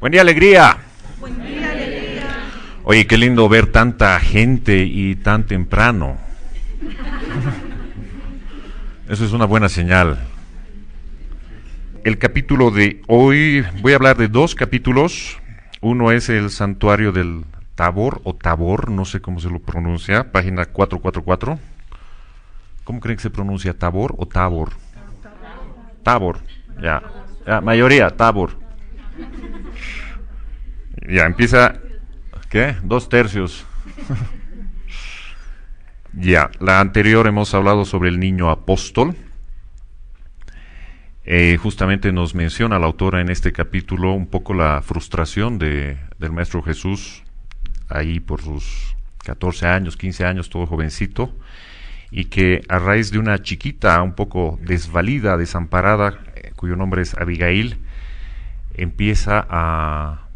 Buen día, alegría. Buen día, alegría. Oye, qué lindo ver tanta gente y tan temprano. Eso es una buena señal. El capítulo de hoy, voy a hablar de dos capítulos. Uno es el santuario del Tabor, o Tabor, no sé cómo se lo pronuncia, página 444. ¿Cómo creen que se pronuncia? ¿Tabor o Tabor? Tabor, ya, mayoría, Tabor. Ya, empieza, ¿qué? 2/3. Ya, la anterior hemos hablado sobre el niño apóstol. Justamente nos menciona la autora en este capítulo un poco la frustración del Maestro Jesús, ahí por sus 14 años, 15 años, todo jovencito, y que a raíz de una chiquita un poco desvalida, desamparada, cuyo nombre es Abigail, empieza a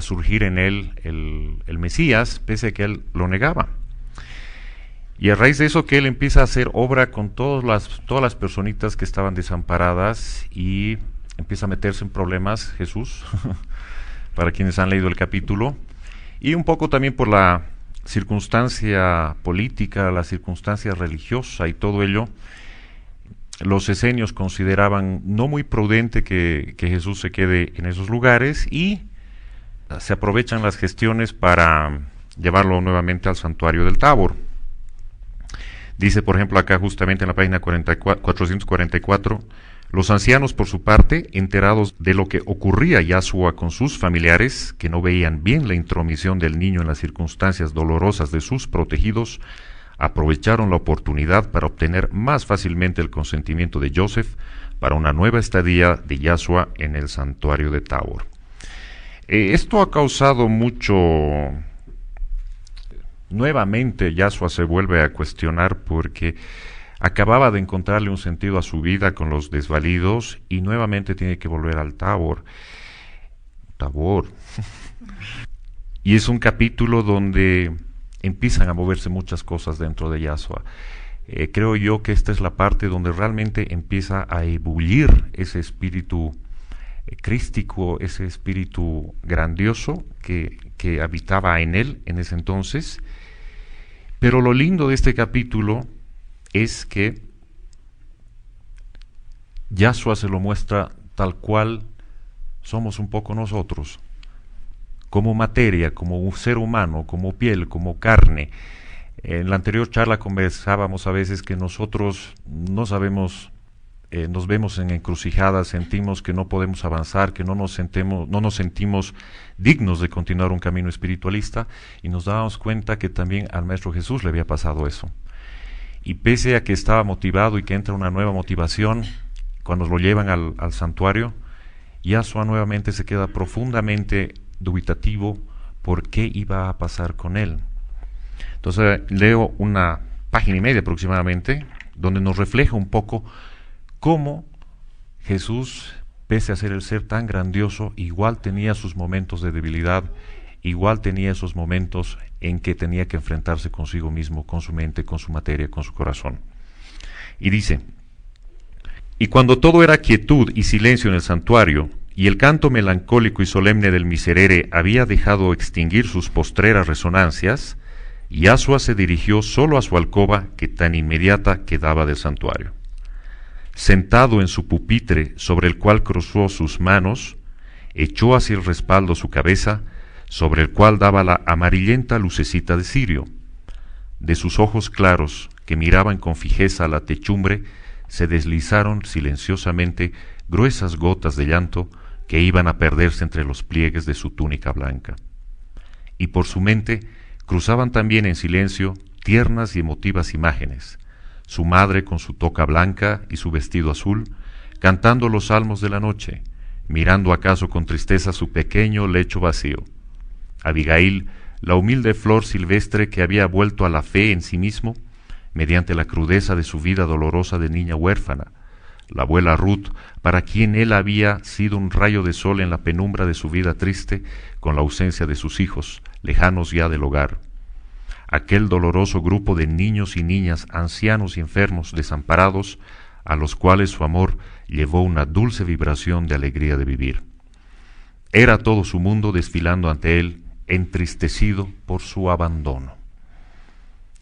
surgir en él el Mesías, pese a que él lo negaba. Y a raíz de eso que él empieza a hacer obra con todas las personitas que estaban desamparadas y empieza a meterse en problemas, Jesús, para quienes han leído el capítulo, y un poco también por la circunstancia política, la circunstancia religiosa y todo ello. Los esenios consideraban no muy prudente que Jesús se quede en esos lugares y se aprovechan las gestiones para llevarlo nuevamente al santuario del Tabor. Dice, por ejemplo, acá justamente en la página 444, los ancianos, por su parte, enterados de lo que ocurría Yahshua con sus familiares, que no veían bien la intromisión del niño en las circunstancias dolorosas de sus protegidos, aprovecharon la oportunidad para obtener más fácilmente el consentimiento de Joseph para una nueva estadía de Yahshua en el santuario de Tabor. Esto ha causado mucho... Nuevamente Yahshua se vuelve a cuestionar porque acababa de encontrarle un sentido a su vida con los desvalidos y nuevamente tiene que volver al Tabor. Y es un capítulo donde empiezan a moverse muchas cosas dentro de Yahshua. Creo yo que esta es la parte donde realmente empieza a ebullir ese espíritu crístico, ese espíritu grandioso que habitaba en él en ese entonces. Pero lo lindo de este capítulo es que Yahshua se lo muestra tal cual somos un poco nosotros, como materia, como un ser humano, como piel, como carne. En la anterior charla conversábamos a veces que nosotros no sabemos, nos vemos en encrucijadas, sentimos que no podemos avanzar, que no nos sentimos dignos de continuar un camino espiritualista, y nos dábamos cuenta que también al Maestro Jesús le había pasado eso. Y pese a que estaba motivado y que entra una nueva motivación, cuando lo llevan al santuario, Yahshua nuevamente se queda profundamente dubitativo por qué iba a pasar con él. Entonces leo una página y media aproximadamente, donde nos refleja un poco cómo Jesús, pese a ser el ser tan grandioso, igual tenía sus momentos de debilidad, igual tenía esos momentos en que tenía que enfrentarse consigo mismo, con su mente, con su materia, con su corazón. Y dice, y cuando todo era quietud y silencio en el santuario, y el canto melancólico y solemne del miserere había dejado extinguir sus postreras resonancias, Yahshua se dirigió solo a su alcoba que tan inmediata quedaba del santuario. Sentado en su pupitre sobre el cual cruzó sus manos, echó hacia el respaldo su cabeza, sobre el cual daba la amarillenta lucecita de cirio. De sus ojos claros, que miraban con fijeza a la techumbre, se deslizaron silenciosamente gruesas gotas de llanto que iban a perderse entre los pliegues de su túnica blanca. Y por su mente cruzaban también en silencio tiernas y emotivas imágenes, su madre con su toca blanca y su vestido azul, cantando los salmos de la noche, mirando acaso con tristeza su pequeño lecho vacío. Abigail, la humilde flor silvestre que había vuelto a la fe en sí mismo, mediante la crudeza de su vida dolorosa de niña huérfana. La abuela Ruth, para quien él había sido un rayo de sol en la penumbra de su vida triste, con la ausencia de sus hijos, lejanos ya del hogar. Aquel doloroso grupo de niños y niñas, ancianos y enfermos, desamparados, a los cuales su amor llevó una dulce vibración de alegría de vivir. Era todo su mundo desfilando ante él, entristecido por su abandono.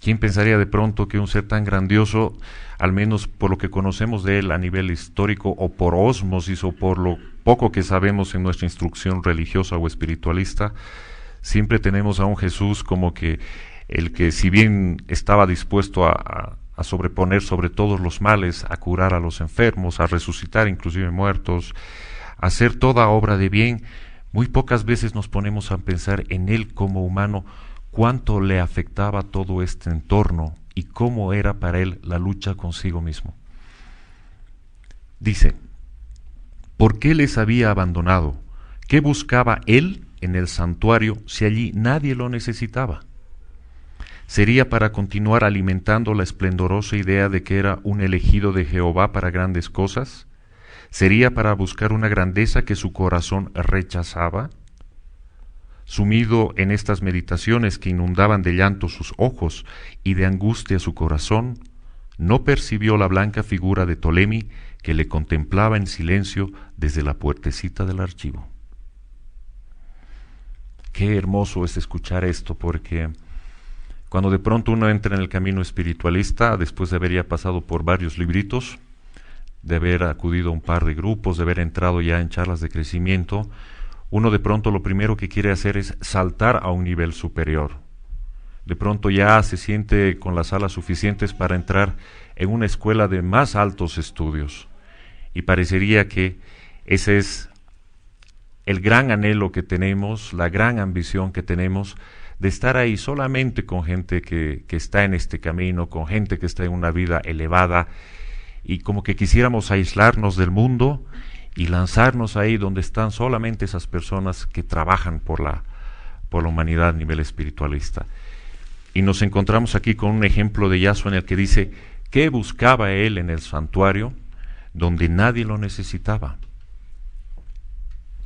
¿Quién pensaría de pronto que un ser tan grandioso, al menos por lo que conocemos de él a nivel histórico o por ósmosis o por lo poco que sabemos en nuestra instrucción religiosa o espiritualista, siempre tenemos a un Jesús como que el que, si bien estaba dispuesto a sobreponer sobre todos los males, a curar a los enfermos, a resucitar inclusive muertos, a hacer toda obra de bien, muy pocas veces nos ponemos a pensar en él como humano, cuánto le afectaba todo este entorno y cómo era para él la lucha consigo mismo. Dice, ¿por qué les había abandonado? ¿Qué buscaba él en el santuario si allí nadie lo necesitaba? ¿Sería para continuar alimentando la esplendorosa idea de que era un elegido de Jehová para grandes cosas? ¿Sería para buscar una grandeza que su corazón rechazaba? Sumido en estas meditaciones que inundaban de llanto sus ojos y de angustia su corazón, no percibió la blanca figura de Ptolemy que le contemplaba en silencio desde la puertecita del archivo. Qué hermoso es escuchar esto, porque cuando de pronto uno entra en el camino espiritualista, después de haber ya pasado por varios libritos, de haber acudido a un par de grupos, de haber entrado ya en charlas de crecimiento, uno de pronto lo primero que quiere hacer es saltar a un nivel superior. De pronto ya se siente con las alas suficientes para entrar en una escuela de más altos estudios. Y parecería que ese es el gran anhelo que tenemos, la gran ambición que tenemos de estar ahí solamente con gente que está en este camino, con gente que está en una vida elevada, y como que quisiéramos aislarnos del mundo y lanzarnos ahí donde están solamente esas personas que trabajan por la humanidad a nivel espiritualista. Y nos encontramos aquí con un ejemplo de Yasuo en el que dice, ¿qué buscaba él en el santuario donde nadie lo necesitaba?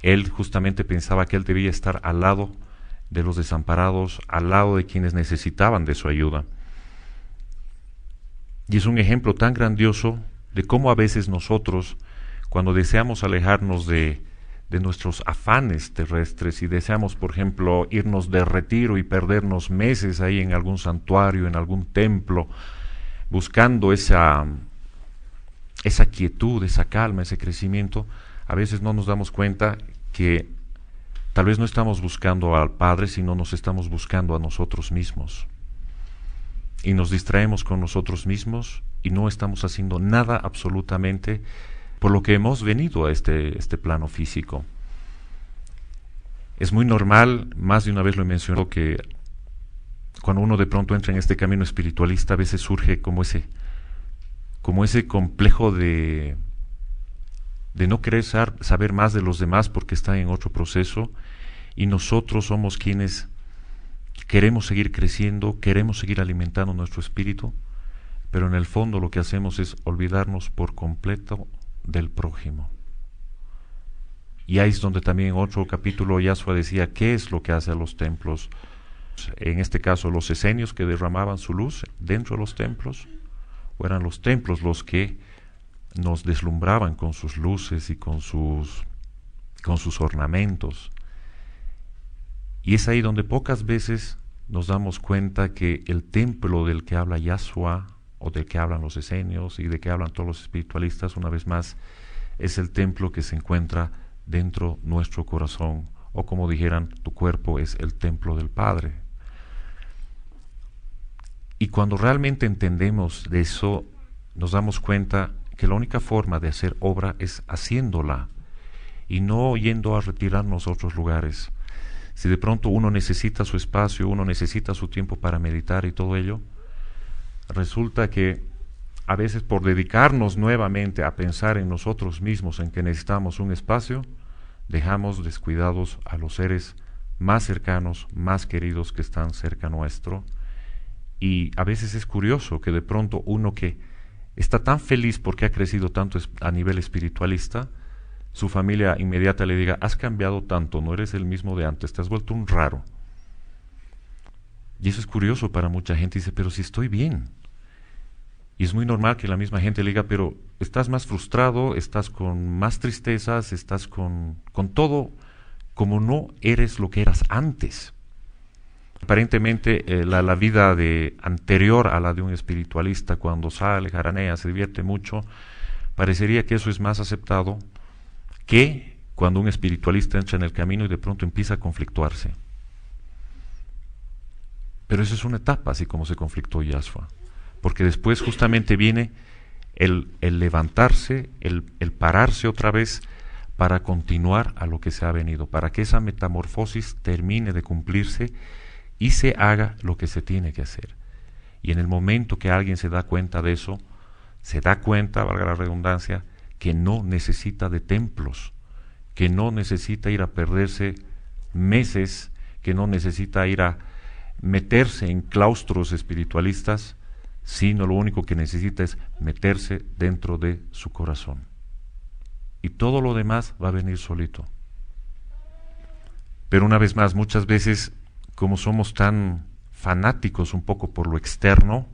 Él justamente pensaba que él debía estar al lado de los desamparados, al lado de quienes necesitaban de su ayuda. Y es un ejemplo tan grandioso de cómo a veces nosotros, cuando deseamos alejarnos de nuestros afanes terrestres y deseamos, por ejemplo, irnos de retiro y perdernos meses ahí en algún santuario, en algún templo, buscando esa quietud, esa calma, ese crecimiento, a veces no nos damos cuenta que tal vez no estamos buscando al Padre, sino nos estamos buscando a nosotros mismos. Y nos distraemos con nosotros mismos y no estamos haciendo nada absolutamente por lo que hemos venido a este plano físico. Es muy normal, más de una vez lo he mencionado, que cuando uno de pronto entra en este camino espiritualista, a veces surge como ese complejo de no querer saber más de los demás porque están en otro proceso, y nosotros somos quienes queremos seguir creciendo, queremos seguir alimentando nuestro espíritu, pero en el fondo lo que hacemos es olvidarnos por completo del prójimo. Y ahí es donde también en otro capítulo Yasuo decía qué es lo que hace a los templos, en este caso los esenios que derramaban su luz dentro de los templos, o eran los templos los que nos deslumbraban con sus luces y con sus ornamentos. Y es ahí donde pocas veces nos damos cuenta que el templo del que habla Yasuo, o del que hablan los esenios y de que hablan todos los espiritualistas, una vez más, es el templo que se encuentra dentro de nuestro corazón, o como dijeran, tu cuerpo es el templo del Padre. Y cuando realmente entendemos de eso, nos damos cuenta que la única forma de hacer obra es haciéndola, y no yendo a retirarnos a otros lugares. Si de pronto uno necesita su espacio, uno necesita su tiempo para meditar y todo ello, resulta que a veces por dedicarnos nuevamente a pensar en nosotros mismos, en que necesitamos un espacio, dejamos descuidados a los seres más cercanos, más queridos que están cerca nuestro. Y a veces es curioso que de pronto uno que está tan feliz porque ha crecido tanto a nivel espiritualista, su familia inmediata le diga, has cambiado tanto, no eres el mismo de antes, te has vuelto un raro. Y eso es curioso para mucha gente, dice, pero si estoy bien. Y es muy normal que la misma gente le diga, pero estás más frustrado, estás con más tristezas, estás con todo como no eres lo que eras antes. Aparentemente la vida anterior a la de un espiritualista, cuando sale, jaranea, se divierte mucho, parecería que eso es más aceptado que cuando un espiritualista entra en el camino y de pronto empieza a conflictuarse. Pero eso es una etapa, así como se conflictó Yashua, porque después justamente viene el levantarse, el pararse otra vez para continuar a lo que se ha venido, para que esa metamorfosis termine de cumplirse y se haga lo que se tiene que hacer. Y en el momento que alguien se da cuenta de eso, se da cuenta, valga la redundancia, que no necesita de templos, que no necesita ir a perderse meses, que no necesita ir a meterse en claustros espiritualistas, sino lo único que necesita es meterse dentro de su corazón. Y todo lo demás va a venir solito. Pero una vez más, muchas veces, como somos tan fanáticos un poco por lo externo,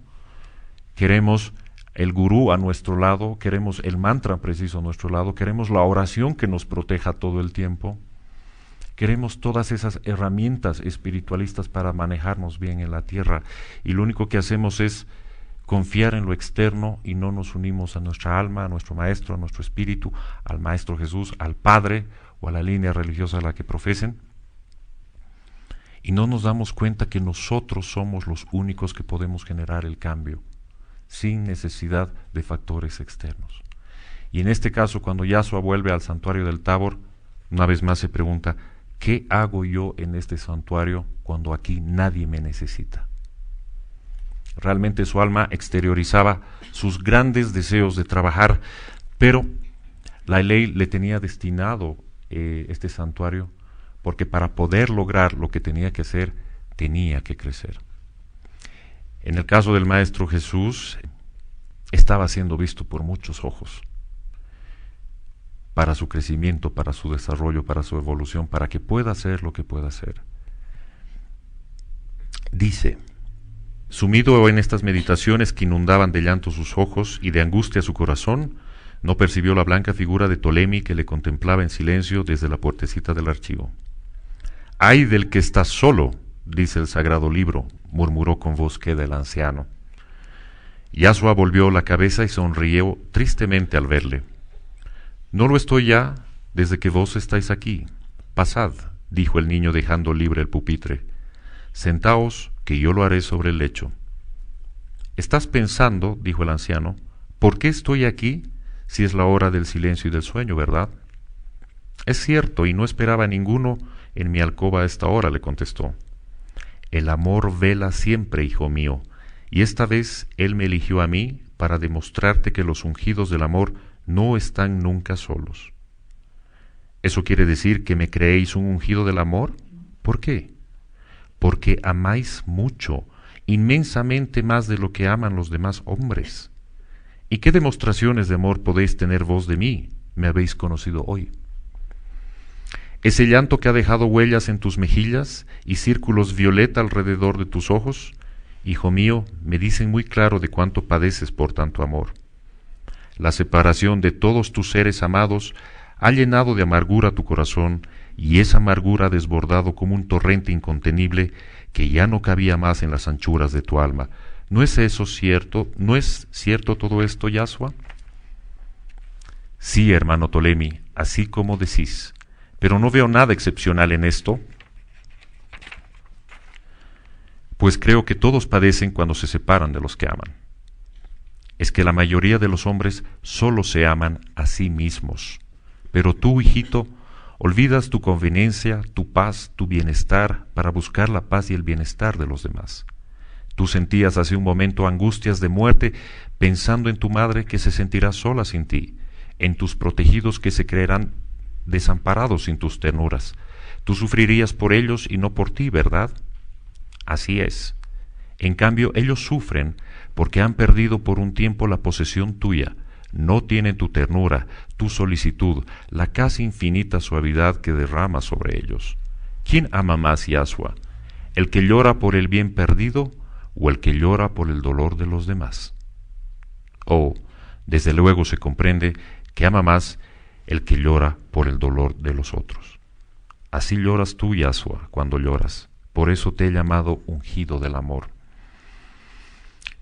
queremos el gurú a nuestro lado, queremos el mantra preciso a nuestro lado, queremos la oración que nos proteja todo el tiempo, queremos todas esas herramientas espiritualistas para manejarnos bien en la tierra, y lo único que hacemos es confiar en lo externo y no nos unimos a nuestra alma, a nuestro maestro, a nuestro espíritu, al maestro Jesús, al Padre o a la línea religiosa a la que profesen, y no nos damos cuenta que nosotros somos los únicos que podemos generar el cambio sin necesidad de factores externos. Y en este caso, cuando Yashua vuelve al santuario del Tabor, una vez más se pregunta: ¿qué hago yo en este santuario cuando aquí nadie me necesita? Realmente su alma exteriorizaba sus grandes deseos de trabajar, pero la ley le tenía destinado este santuario, porque para poder lograr lo que tenía que hacer, tenía que crecer. En el caso del Maestro Jesús, estaba siendo visto por muchos ojos, para su crecimiento, para su desarrollo, para su evolución, para que pueda hacer lo que pueda hacer. Dice: sumido en estas meditaciones que inundaban de llanto sus ojos y de angustia su corazón, no percibió la blanca figura de Ptolemy que le contemplaba en silencio desde la puertecita del archivo. «Ay del que está solo», dice el sagrado libro, murmuró con voz queda el anciano. Yashua volvió la cabeza y sonrió tristemente al verle. «No lo estoy ya desde que vos estáis aquí. Pasad», dijo el niño dejando libre el pupitre. «Sentaos, que yo lo haré sobre el lecho». «Estás pensando», dijo el anciano, «¿por qué estoy aquí si es la hora del silencio y del sueño, verdad?» «Es cierto, y no esperaba ninguno en mi alcoba a esta hora», le contestó. «El amor vela siempre, hijo mío, y esta vez él me eligió a mí para demostrarte que los ungidos del amor no están nunca solos». «¿Eso quiere decir que me creéis un ungido del amor? ¿Por qué?» «Porque amáis mucho, inmensamente más de lo que aman los demás hombres. ¿Y qué demostraciones de amor podéis tener vos de mí? Me habéis conocido hoy. Ese llanto que ha dejado huellas en tus mejillas y círculos violeta alrededor de tus ojos, hijo mío, me dicen muy claro de cuánto padeces por tanto amor. La separación de todos tus seres amados ha llenado de amargura tu corazón, y esa amargura ha desbordado como un torrente incontenible que ya no cabía más en las anchuras de tu alma. ¿No es eso cierto? ¿No es cierto todo esto, Yashua?» «Sí, hermano Ptolemy, así como decís, pero no veo nada excepcional en esto, pues creo que todos padecen cuando se separan de los que aman. Es que la mayoría de los hombres solo se aman a sí mismos, pero tú, hijito, olvidas tu conveniencia, tu paz, tu bienestar para buscar la paz y el bienestar de los demás. Tú sentías hace un momento angustias de muerte pensando en tu madre que se sentirá sola sin ti, en tus protegidos que se creerán desamparados sin tus ternuras. Tú sufrirías por ellos y no por ti, ¿verdad? Así es. En cambio, ellos sufren porque han perdido por un tiempo la posesión tuya. No tienen tu ternura, tu solicitud, la casi infinita suavidad que derramas sobre ellos. ¿Quién ama más, Yashua? ¿El que llora por el bien perdido o el que llora por el dolor de los demás? Oh, desde luego se comprende que ama más el que llora por el dolor de los otros. Así lloras tú, Yahshua, cuando lloras. Por eso te he llamado ungido del amor.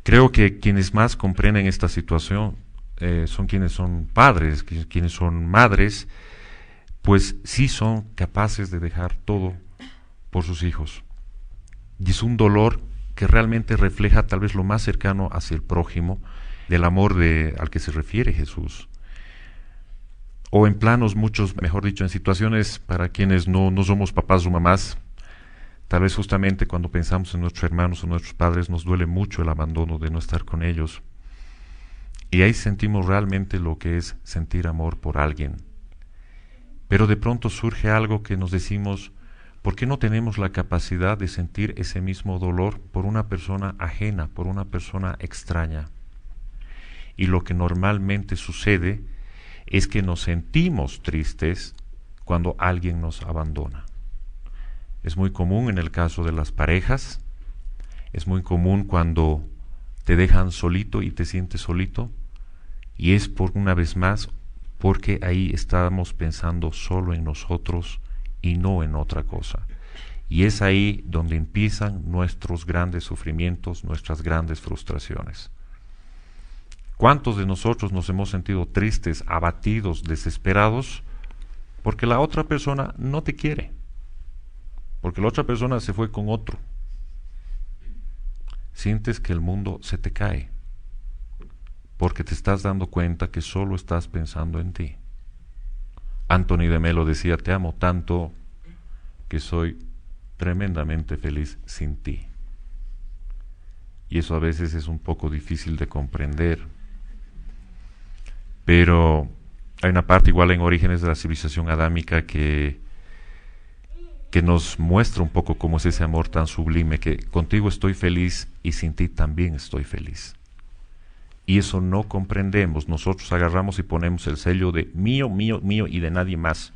Creo que quienes más comprenden esta situación son quienes son padres, quienes son madres, pues sí son capaces de dejar todo por sus hijos. Y es un dolor que realmente refleja tal vez lo más cercano hacia el prójimo, del amor al que se refiere Jesús. O en planos muchos, mejor dicho, en situaciones para quienes no somos papás o mamás, tal vez justamente cuando pensamos en nuestros hermanos o nuestros padres nos duele mucho el abandono de no estar con ellos. Y ahí sentimos realmente lo que es sentir amor por alguien. Pero de pronto surge algo que nos decimos, ¿por qué no tenemos la capacidad de sentir ese mismo dolor por una persona ajena, por una persona extraña? Y lo que normalmente sucede es que nos sentimos tristes cuando alguien nos abandona. Es muy común en el caso de las parejas, es muy común cuando te dejan solito y te sientes solito, y es por una vez más porque ahí estamos pensando solo en nosotros y no en otra cosa. Y es ahí donde empiezan nuestros grandes sufrimientos, nuestras grandes frustraciones. ¿Cuántos de nosotros nos hemos sentido tristes, abatidos, desesperados? Porque la otra persona no te quiere. Porque la otra persona se fue con otro. Sientes que el mundo se te cae. Porque te estás dando cuenta que solo estás pensando en ti. Anthony de Melo decía, te amo tanto que soy tremendamente feliz sin ti. Y eso a veces es un poco difícil de comprender. Pero hay una parte igual en Orígenes de la civilización adámica que nos muestra un poco cómo es ese amor tan sublime, que contigo estoy feliz y sin ti también estoy feliz. Y eso no comprendemos. Nosotros agarramos y ponemos el sello de mío, mío, mío y de nadie más.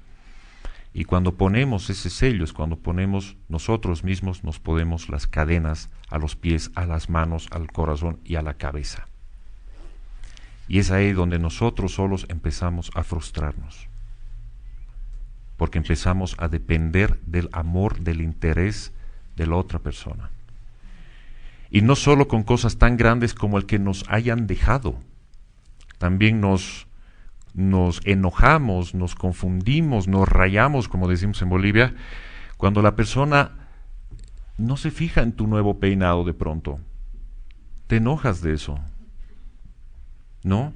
Y cuando ponemos ese sello es cuando ponemos nosotros mismos, nos ponemos las cadenas a los pies, a las manos, al corazón y a la cabeza. Y es ahí donde nosotros solos empezamos a frustrarnos. Porque empezamos a depender del amor, del interés de la otra persona. Y no solo con cosas tan grandes como el que nos hayan dejado. También nos enojamos, nos confundimos, nos rayamos, como decimos en Bolivia, cuando la persona no se fija en tu nuevo peinado de pronto. Te enojas de eso, ¿no?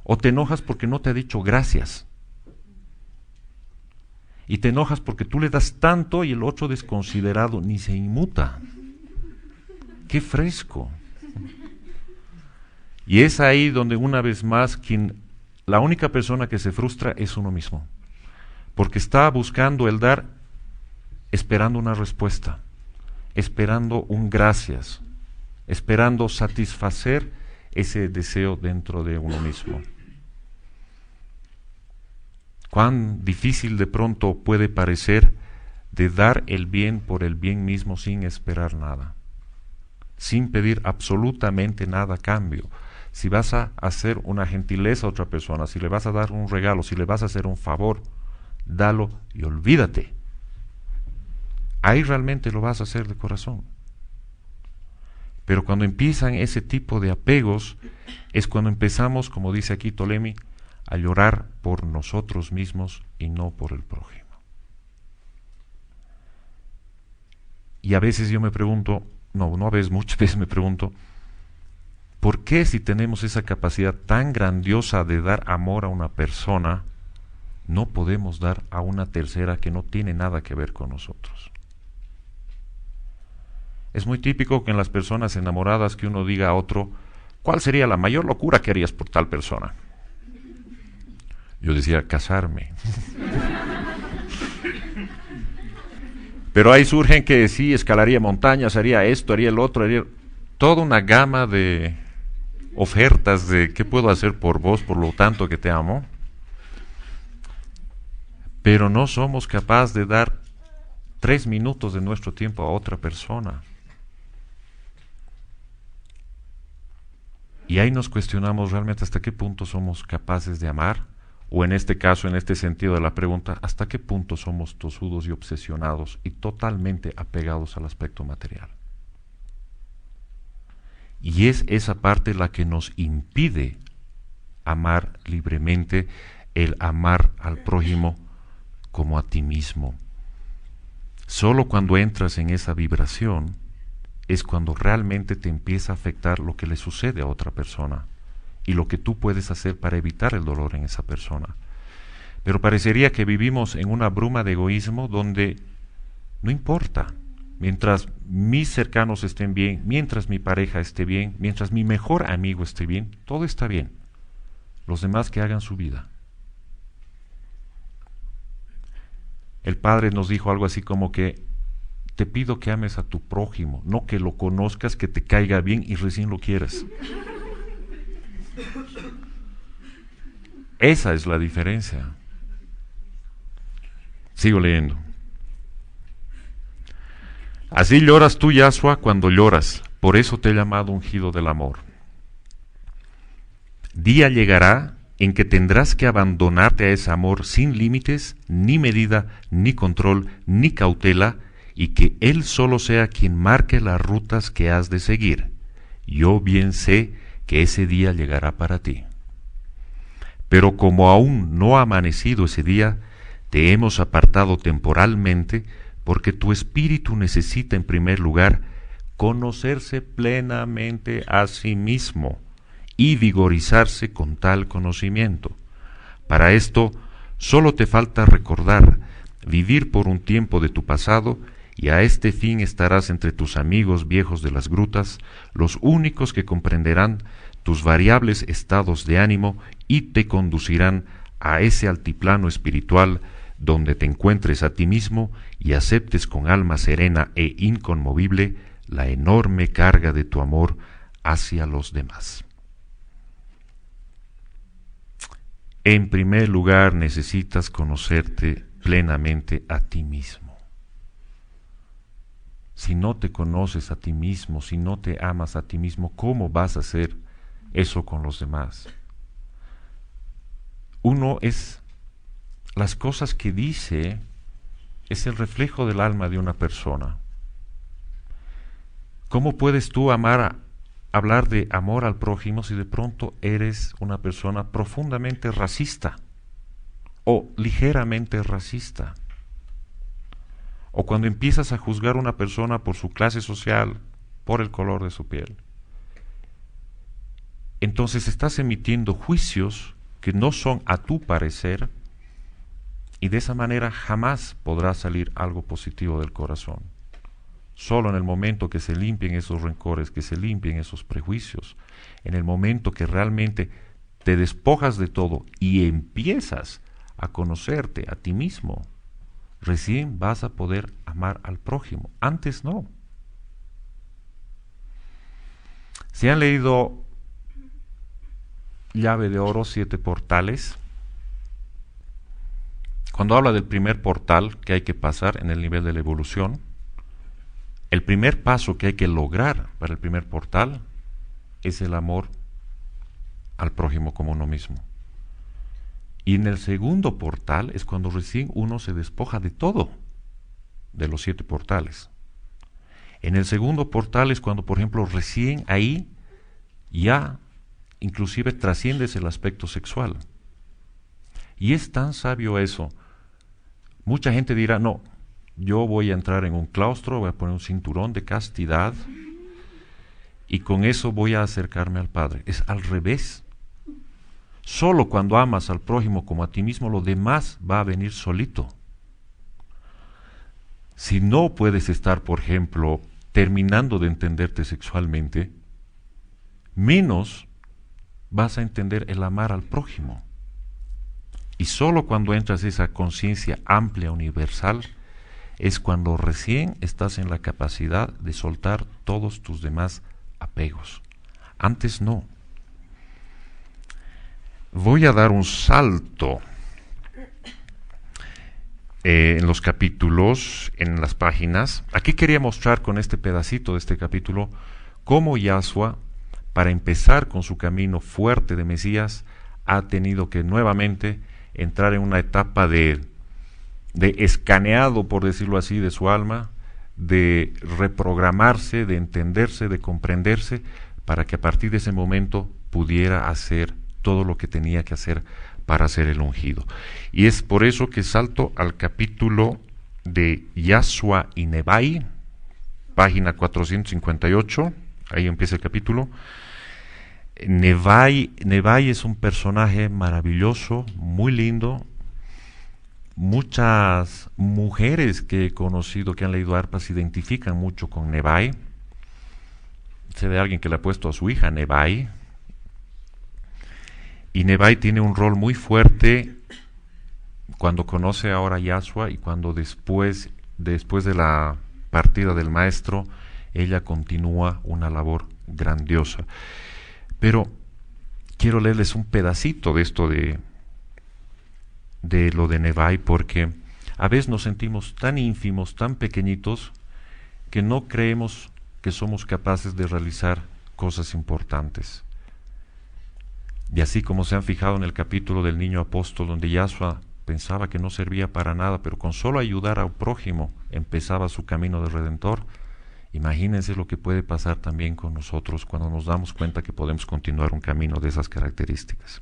O te enojas porque no te ha dicho gracias. Y te enojas porque tú le das tanto y el otro desconsiderado ni se inmuta. ¡Qué fresco! Y es ahí donde una vez más la única persona que se frustra es uno mismo. Porque está buscando el dar, esperando una respuesta, esperando un gracias, esperando satisfacer ese deseo dentro de uno mismo. Cuán difícil de pronto puede parecer de dar el bien por el bien mismo sin esperar nada, sin pedir absolutamente nada a cambio. Si vas a hacer una gentileza a otra persona, si le vas a dar un regalo, si le vas a hacer un favor, dalo y olvídate. Ahí realmente lo vas a hacer de corazón. Pero cuando empiezan ese tipo de apegos, es cuando empezamos, como dice aquí Ptolemy, a llorar por nosotros mismos y no por el prójimo. Y a veces yo me pregunto, muchas veces me pregunto, ¿por qué si tenemos esa capacidad tan grandiosa de dar amor a una persona, no podemos dar a una tercera que no tiene nada que ver con nosotros? Es muy típico que en las personas enamoradas que uno diga a otro, ¿cuál sería la mayor locura que harías por tal persona? Yo decía, casarme. Pero ahí surgen que sí, escalaría montañas, haría esto, haría el otro, haría toda una gama de ofertas de qué puedo hacer por vos, por lo tanto que te amo. Pero no somos capaces de dar 3 minutos de nuestro tiempo a otra persona. Y ahí nos cuestionamos realmente hasta qué punto somos capaces de amar o en este caso, en este sentido de la pregunta, ¿hasta qué punto somos tosudos y obsesionados y totalmente apegados al aspecto material? Y es esa parte la que nos impide amar libremente, el amar al prójimo como a ti mismo. Solo cuando entras en esa vibración es cuando realmente te empieza a afectar lo que le sucede a otra persona y lo que tú puedes hacer para evitar el dolor en esa persona. Pero parecería que vivimos en una bruma de egoísmo donde no importa, mientras mis cercanos estén bien, mientras mi pareja esté bien, mientras mi mejor amigo esté bien, todo está bien. Los demás que hagan su vida. El Padre nos dijo algo así como que te pido que ames a tu prójimo, no que lo conozcas, que te caiga bien y recién lo quieras. Esa es la diferencia. Sigo leyendo. Así lloras tú, Yahshua, cuando lloras, por eso te he llamado ungido del amor. Día llegará en que tendrás que abandonarte a ese amor sin límites, ni medida, ni control, ni cautela, y que Él solo sea quien marque las rutas que has de seguir. Yo bien sé que ese día llegará para ti. Pero como aún no ha amanecido ese día, te hemos apartado temporalmente, porque tu espíritu necesita en primer lugar conocerse plenamente a sí mismo y vigorizarse con tal conocimiento. Para esto, solo te falta recordar, vivir por un tiempo de tu pasado, y a este fin estarás entre tus amigos viejos de las grutas, los únicos que comprenderán tus variables estados de ánimo y te conducirán a ese altiplano espiritual donde te encuentres a ti mismo y aceptes con alma serena e inconmovible la enorme carga de tu amor hacia los demás. En primer lugar, necesitas conocerte plenamente a ti mismo. Si no te conoces a ti mismo, si no te amas a ti mismo, ¿cómo vas a hacer eso con los demás? Uno es, las cosas que dice, es el reflejo del alma de una persona. ¿Cómo puedes tú hablar de amor al prójimo si de pronto eres una persona profundamente racista o ligeramente racista? O cuando empiezas a juzgar a una persona por su clase social, por el color de su piel. Entonces estás emitiendo juicios que no son a tu parecer, y de esa manera jamás podrá salir algo positivo del corazón. Solo en el momento que se limpien esos rencores, que se limpien esos prejuicios, en el momento que realmente te despojas de todo y empiezas a conocerte a ti mismo, recién vas a poder amar al prójimo. Antes no. Si han leído Llave de Oro, 7 portales, cuando habla del primer portal que hay que pasar en el nivel de la evolución, el primer paso que hay que lograr para el primer portal es el amor al prójimo como uno mismo. Y en el segundo portal es cuando recién uno se despoja de todo, de los 7 portales. En el segundo portal es cuando, por ejemplo, recién ahí ya inclusive trasciendes el aspecto sexual. Y es tan sabio eso. Mucha gente dirá, no, yo voy a entrar en un claustro, voy a poner un cinturón de castidad y con eso voy a acercarme al Padre. Es al revés. Solo cuando amas al prójimo como a ti mismo, lo demás va a venir solito. Si no puedes estar, por ejemplo, terminando de entenderte sexualmente, menos vas a entender el amar al prójimo. Y solo cuando entras esa conciencia amplia, universal, es cuando recién estás en la capacidad de soltar todos tus demás apegos. Antes no. Voy a dar un salto en los capítulos, en las páginas. Aquí quería mostrar con este pedacito de este capítulo cómo Yahshua, para empezar con su camino fuerte de Mesías, ha tenido que nuevamente entrar en una etapa de escaneado, por decirlo así, de su alma, de reprogramarse, de entenderse, de comprenderse, para que a partir de ese momento pudiera hacer todo lo que tenía que hacer para ser el ungido. Y es por eso que salto al capítulo de Yahshua y Nebai, página 458, ahí empieza el capítulo. Nebai es un personaje maravilloso, muy lindo. Muchas mujeres que he conocido que han leído Arpa se identifican mucho con Nebai. Sé de alguien que le ha puesto a su hija Nebai. Y Nebai tiene un rol muy fuerte cuando conoce ahora a Yahshua y cuando después de la partida del maestro, ella continúa una labor grandiosa. Pero quiero leerles un pedacito de esto de lo de Nebai, porque a veces nos sentimos tan ínfimos, tan pequeñitos, que no creemos que somos capaces de realizar cosas importantes. Y así como se han fijado en el capítulo del niño apóstol, donde Yahshua pensaba que no servía para nada, pero con solo ayudar al prójimo empezaba su camino de redentor, imagínense lo que puede pasar también con nosotros cuando nos damos cuenta que podemos continuar un camino de esas características.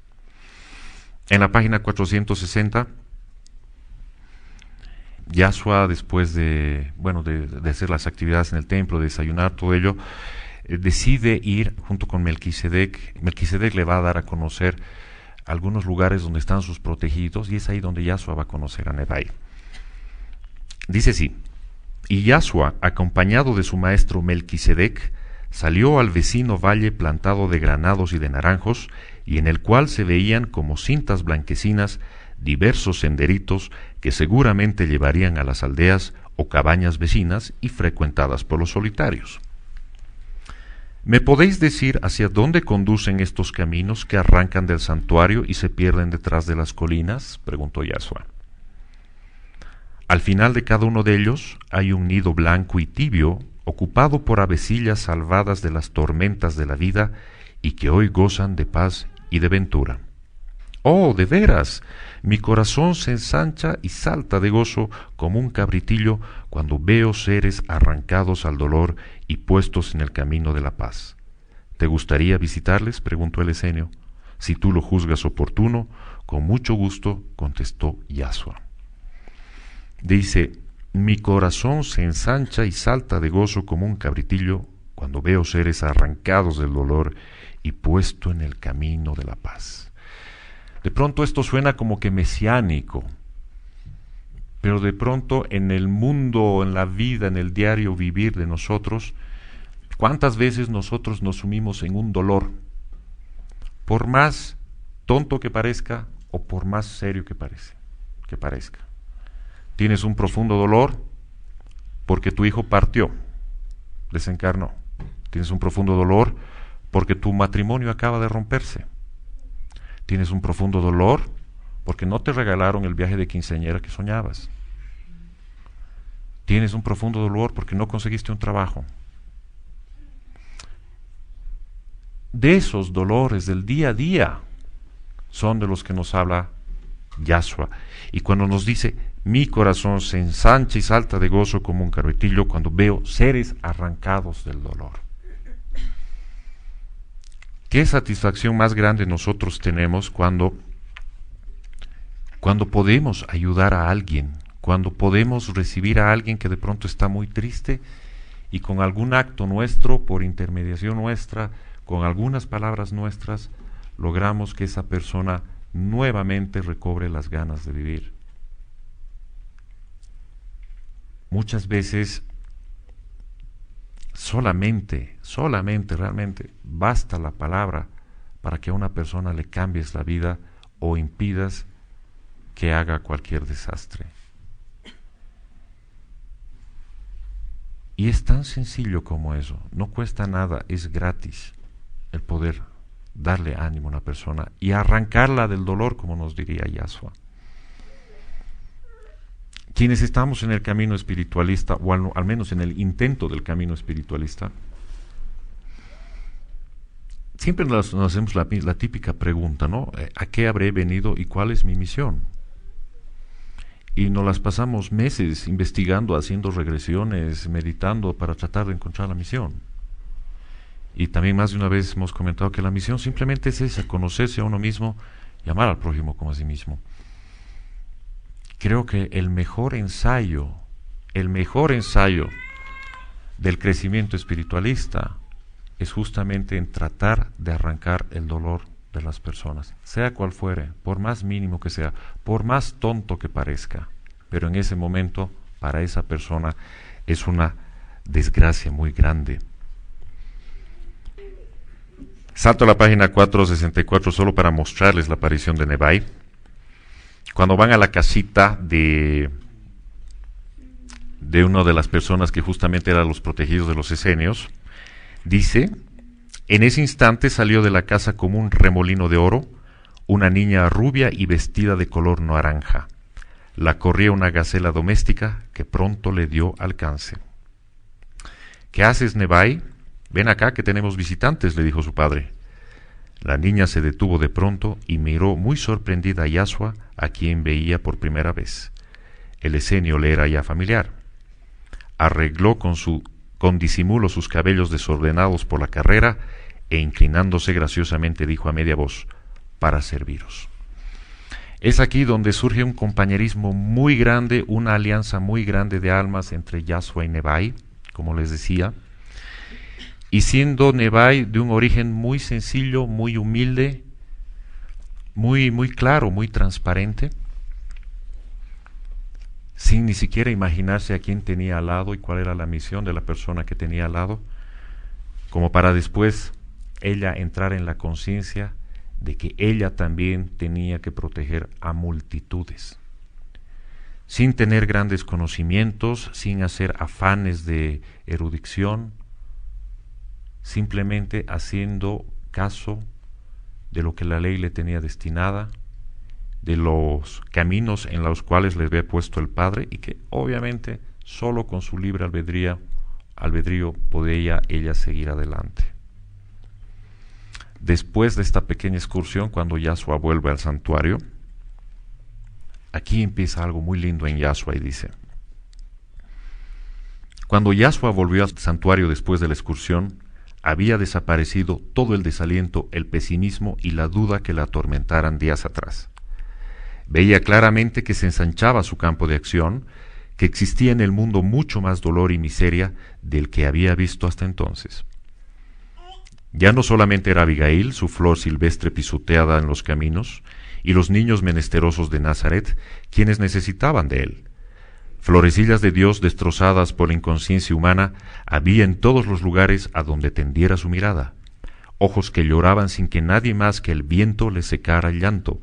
En la página 460, Yahshua, después de hacer las actividades en el templo, de desayunar, todo ello, decide ir junto con Melquisedec. Melquisedec le va a dar a conocer algunos lugares donde están sus protegidos, y es ahí donde Yahshua va a conocer a Nebai. Dice así: y Yahshua, acompañado de su maestro Melquisedec, salió al vecino valle plantado de granados y de naranjos, y en el cual se veían como cintas blanquecinas diversos senderitos que seguramente llevarían a las aldeas o cabañas vecinas y frecuentadas por los solitarios. ¿Me podéis decir hacia dónde conducen estos caminos que arrancan del santuario y se pierden detrás de las colinas?, preguntó Yahshua. Al final de cada uno de ellos hay un nido blanco y tibio, ocupado por avecillas salvadas de las tormentas de la vida y que hoy gozan de paz y de ventura. ¡Oh, de veras! Mi corazón se ensancha y salta de gozo como un cabritillo cuando veo seres arrancados al dolor y puestos en el camino de la paz. ¿Te gustaría visitarles?, preguntó el esenio. Si tú lo juzgas oportuno, con mucho gusto, contestó Yahshua. Dice: mi corazón se ensancha y salta de gozo como un cabritillo cuando veo seres arrancados del dolor y puesto en el camino de la paz. De pronto esto suena como que mesiánico, pero de pronto en el mundo, en la vida, en el diario vivir de nosotros, ¿cuántas veces nosotros nos sumimos en un dolor? Por más tonto que parezca o por más serio que parezca. Tienes un profundo dolor porque tu hijo partió, desencarnó. Tienes un profundo dolor porque tu matrimonio acaba de romperse. Tienes un profundo dolor porque no te regalaron el viaje de quinceañera que soñabas. Tienes un profundo dolor porque no conseguiste un trabajo. De esos dolores del día a día son de los que nos habla Yahshua. Y cuando nos dice: mi corazón se ensancha y salta de gozo como un cabritillo cuando veo seres arrancados del dolor. ¿Qué satisfacción más grande nosotros tenemos cuando podemos ayudar a alguien, cuando podemos recibir a alguien que de pronto está muy triste y con algún acto nuestro, por intermediación nuestra, con algunas palabras nuestras, logramos que esa persona nuevamente recobre las ganas de vivir? Muchas veces solamente realmente basta la palabra para que a una persona le cambies la vida o impidas que haga cualquier desastre. Y es tan sencillo como eso, no cuesta nada, es gratis el poder darle ánimo a una persona y arrancarla del dolor, como nos diría Yahshua. Quienes estamos en el camino espiritualista, o al menos en el intento del camino espiritualista, siempre nos hacemos la típica pregunta, ¿no? ¿A qué habré venido y cuál es mi misión? Y nos las pasamos meses investigando, haciendo regresiones, meditando para tratar de encontrar la misión. Y también más de una vez hemos comentado que la misión simplemente es esa, conocerse a uno mismo y amar al prójimo como a sí mismo. Creo que el mejor ensayo del crecimiento espiritualista es justamente en tratar de arrancar el dolor de las personas, sea cual fuere, por más mínimo que sea, por más tonto que parezca, pero en ese momento para esa persona es una desgracia muy grande. Salto a la página 464 solo para mostrarles la aparición de Nebai. Cuando van a la casita de una de las personas que justamente eran los protegidos de los esenios, dice: en ese instante salió de la casa como un remolino de oro una niña rubia y vestida de color naranja. La corría una gacela doméstica que pronto le dio alcance. ¿Qué haces, Nebai? Ven acá que tenemos visitantes, le dijo su padre. La niña se detuvo de pronto y miró muy sorprendida a Yashua, a quien veía por primera vez. El esenio le era ya familiar. Arregló con disimulo sus cabellos desordenados por la carrera e inclinándose graciosamente dijo a media voz: para serviros. Es aquí donde surge un compañerismo muy grande, una alianza muy grande de almas entre Yashua y Nebai, como les decía, y siendo Nebai de un origen muy sencillo, muy humilde, muy claro, muy transparente, sin ni siquiera imaginarse a quién tenía al lado y cuál era la misión de la persona que tenía al lado, como para después ella entrar en la conciencia de que ella también tenía que proteger a multitudes, sin tener grandes conocimientos, sin hacer afanes de erudición, simplemente haciendo caso de lo que la ley le tenía destinada, de los caminos en los cuales le había puesto el Padre, y que obviamente solo con su libre albedrío podía ella seguir adelante. Después de esta pequeña excursión, cuando Yashua vuelve al santuario, aquí empieza algo muy lindo en Yashua y dice: cuando Yashua volvió al santuario después de la excursión, había desaparecido todo el desaliento, el pesimismo y la duda que la atormentaran días atrás. Veía claramente que se ensanchaba su campo de acción, que existía en el mundo mucho más dolor y miseria del que había visto hasta entonces. Ya no solamente era Abigail, su flor silvestre pisoteada en los caminos, y los niños menesterosos de Nazaret, quienes necesitaban de él. Florecillas de Dios destrozadas por la inconsciencia humana había en todos los lugares a donde tendiera su mirada. Ojos que lloraban sin que nadie más que el viento les secara el llanto,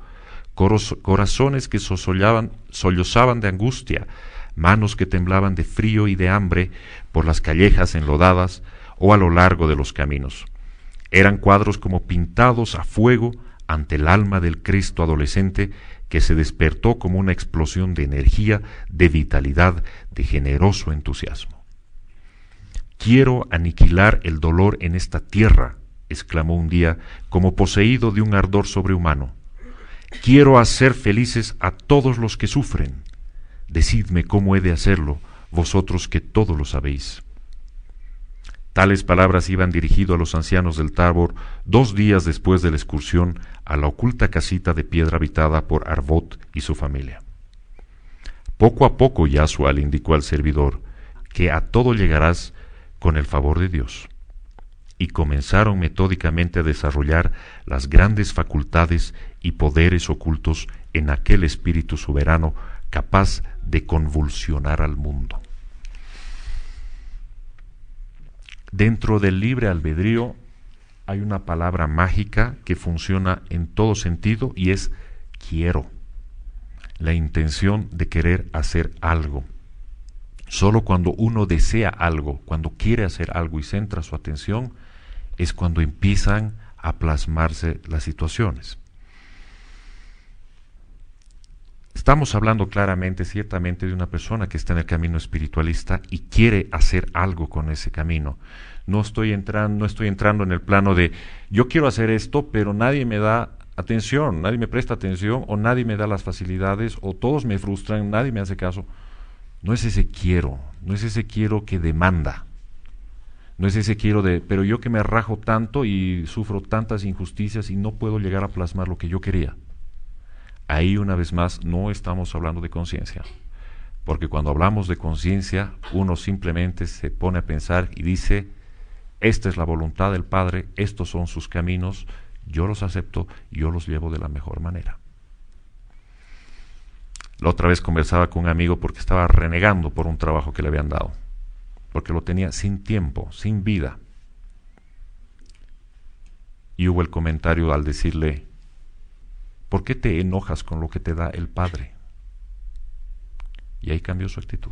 corazones que sollozaban de angustia, manos que temblaban de frío y de hambre por las callejas enlodadas o a lo largo de los caminos. Eran cuadros como pintados a fuego ante el alma del Cristo adolescente que se despertó como una explosión de energía, de vitalidad, de generoso entusiasmo. «Quiero aniquilar el dolor en esta tierra», exclamó un día, como poseído de un ardor sobrehumano. «Quiero hacer felices a todos los que sufren. Decidme cómo he de hacerlo, vosotros que todo lo sabéis». Tales palabras iban dirigidas a los ancianos del Tabor 2 días después de la excursión a la oculta casita de piedra habitada por Arbot y su familia. Poco a poco Yashua le indicó al servidor que a todo llegarás con el favor de Dios. Y comenzaron metódicamente a desarrollar las grandes facultades y poderes ocultos en aquel espíritu soberano capaz de convulsionar al mundo. Dentro del libre albedrío hay una palabra mágica que funciona en todo sentido y es quiero. La intención de querer hacer algo. Solo cuando uno desea algo, cuando quiere hacer algo y centra su atención, es cuando empiezan a plasmarse las situaciones. Estamos hablando claramente, ciertamente, de una persona que está en el camino espiritualista y quiere hacer algo con ese camino. No estoy entrando en el plano de yo quiero hacer esto, pero nadie me da atención, nadie me presta atención, o nadie me da las facilidades, o todos me frustran, nadie me hace caso. No es ese quiero, no es ese quiero que demanda. No es ese quiero de, pero yo que me rajo tanto y sufro tantas injusticias y no puedo llegar a plasmar lo que yo quería. Ahí, una vez más, no estamos hablando de conciencia. Porque cuando hablamos de conciencia, uno simplemente se pone a pensar y dice, esta es la voluntad del Padre, estos son sus caminos, yo los acepto, yo los llevo de la mejor manera. La otra vez conversaba con un amigo porque estaba renegando por un trabajo que le habían dado, porque lo tenía sin tiempo, sin vida. Y hubo el comentario al decirle, ¿por qué te enojas con lo que te da el Padre? Y ahí cambió su actitud.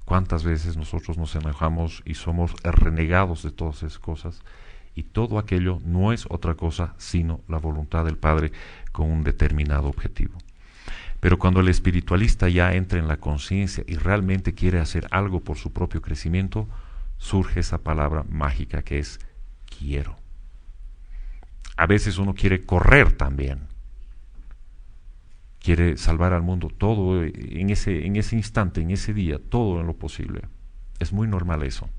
¿Cuántas veces nosotros nos enojamos y somos renegados de todas esas cosas? Y todo aquello no es otra cosa sino la voluntad del Padre con un determinado objetivo. Pero cuando el espiritualista ya entra en la conciencia y realmente quiere hacer algo por su propio crecimiento, surge esa palabra mágica que es quiero. A veces uno quiere correr también. Quiere salvar al mundo todo en ese instante, en ese día, todo en lo posible. Es muy normal eso.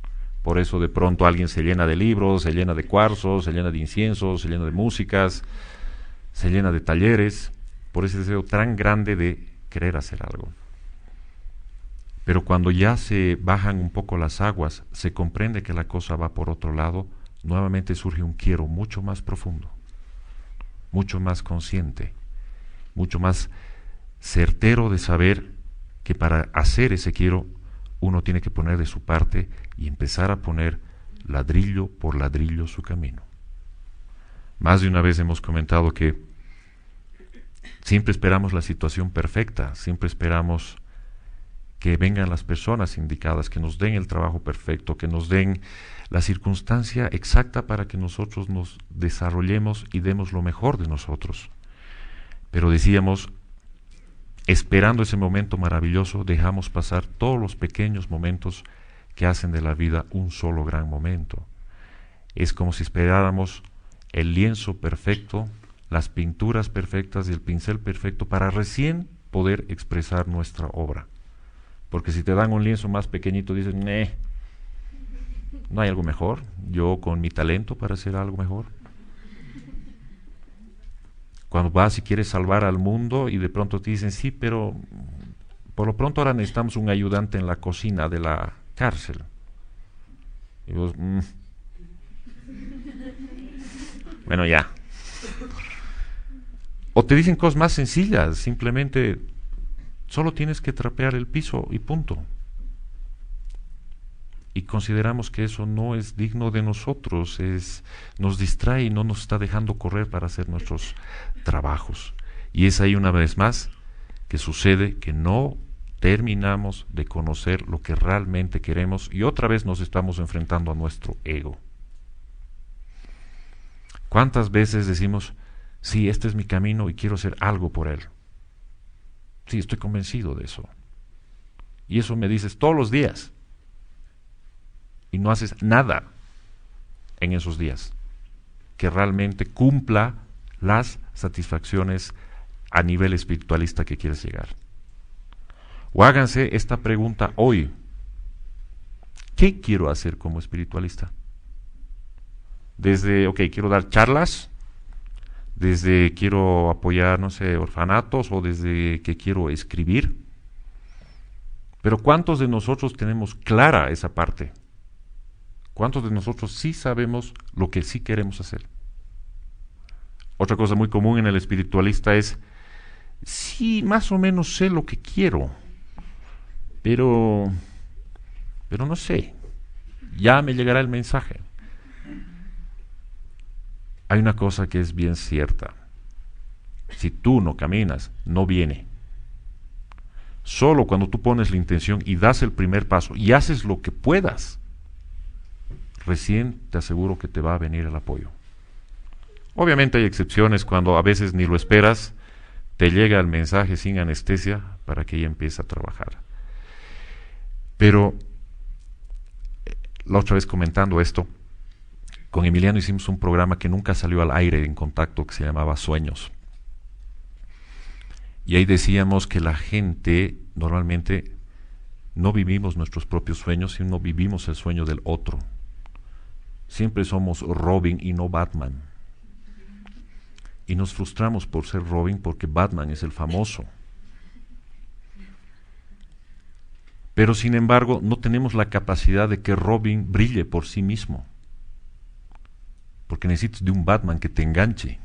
Por eso de pronto alguien se llena de libros, se llena de cuarzos, se llena de inciensos, se llena de músicas, se llena de talleres, por ese deseo tan grande de querer hacer algo. Pero cuando ya se bajan un poco las aguas, se comprende que la cosa va por otro lado, nuevamente surge un quiero mucho más profundo, mucho más consciente, mucho más certero de saber que para hacer ese quiero uno tiene que poner de su parte y empezar a poner ladrillo por ladrillo su camino. Más de una vez hemos comentado que siempre esperamos la situación perfecta, siempre esperamos que vengan las personas indicadas, que nos den el trabajo perfecto, que nos den la circunstancia exacta para que nosotros nos desarrollemos y demos lo mejor de nosotros. Pero decíamos, esperando ese momento maravilloso, dejamos pasar todos los pequeños momentos que hacen de la vida un solo gran momento. Es como si esperáramos el lienzo perfecto, las pinturas perfectas y el pincel perfecto para recién poder expresar nuestra obra. Porque si te dan un lienzo más pequeñito, dicen, no hay algo mejor, yo con mi talento para hacer algo mejor. Cuando vas y quieres salvar al mundo y de pronto te dicen, sí, pero por lo pronto ahora necesitamos un ayudante en la cocina de la cárcel. Y vos, bueno, ya. O te dicen cosas más sencillas, simplemente solo tienes que trapear el piso y punto. Y consideramos que eso no es digno de nosotros, nos distrae y no nos está dejando correr para hacer nuestros trabajos. Y es ahí una vez más que sucede que no terminamos de conocer lo que realmente queremos y otra vez nos estamos enfrentando a nuestro ego. ¿Cuántas veces decimos, sí, este es mi camino y quiero hacer algo por él? Sí, estoy convencido de eso. Y eso me dices todos los días. Y no haces nada en esos días que realmente cumpla las satisfacciones a nivel espiritualista que quieres llegar. O háganse esta pregunta hoy. ¿Qué quiero hacer como espiritualista? Desde, quiero dar charlas, desde quiero apoyar, orfanatos, o desde que quiero escribir. Pero ¿cuántos de nosotros tenemos clara esa parte? ¿Cuántos de nosotros sí sabemos lo que sí queremos hacer? Otra cosa muy común en el espiritualista es, sí, más o menos sé lo que quiero, pero no sé, ya me llegará el mensaje. Hay una cosa que es bien cierta, si tú no caminas, no viene. Solo cuando tú pones la intención y das el primer paso y haces lo que puedas, recién te aseguro que te va a venir el apoyo. Obviamente hay excepciones cuando a veces ni lo esperas, te llega el mensaje sin anestesia para que ella empiece a trabajar. Pero la otra vez comentando esto, con Emiliano hicimos un programa que nunca salió al aire en Contacto, que se llamaba Sueños. Y ahí decíamos que la gente normalmente no vivimos nuestros propios sueños, sino vivimos el sueño del otro. Siempre somos Robin y no Batman. Y nos frustramos por ser Robin porque Batman es el famoso. Pero sin embargo, no tenemos la capacidad de que Robin brille por sí mismo. Porque necesitas de un Batman que te enganche.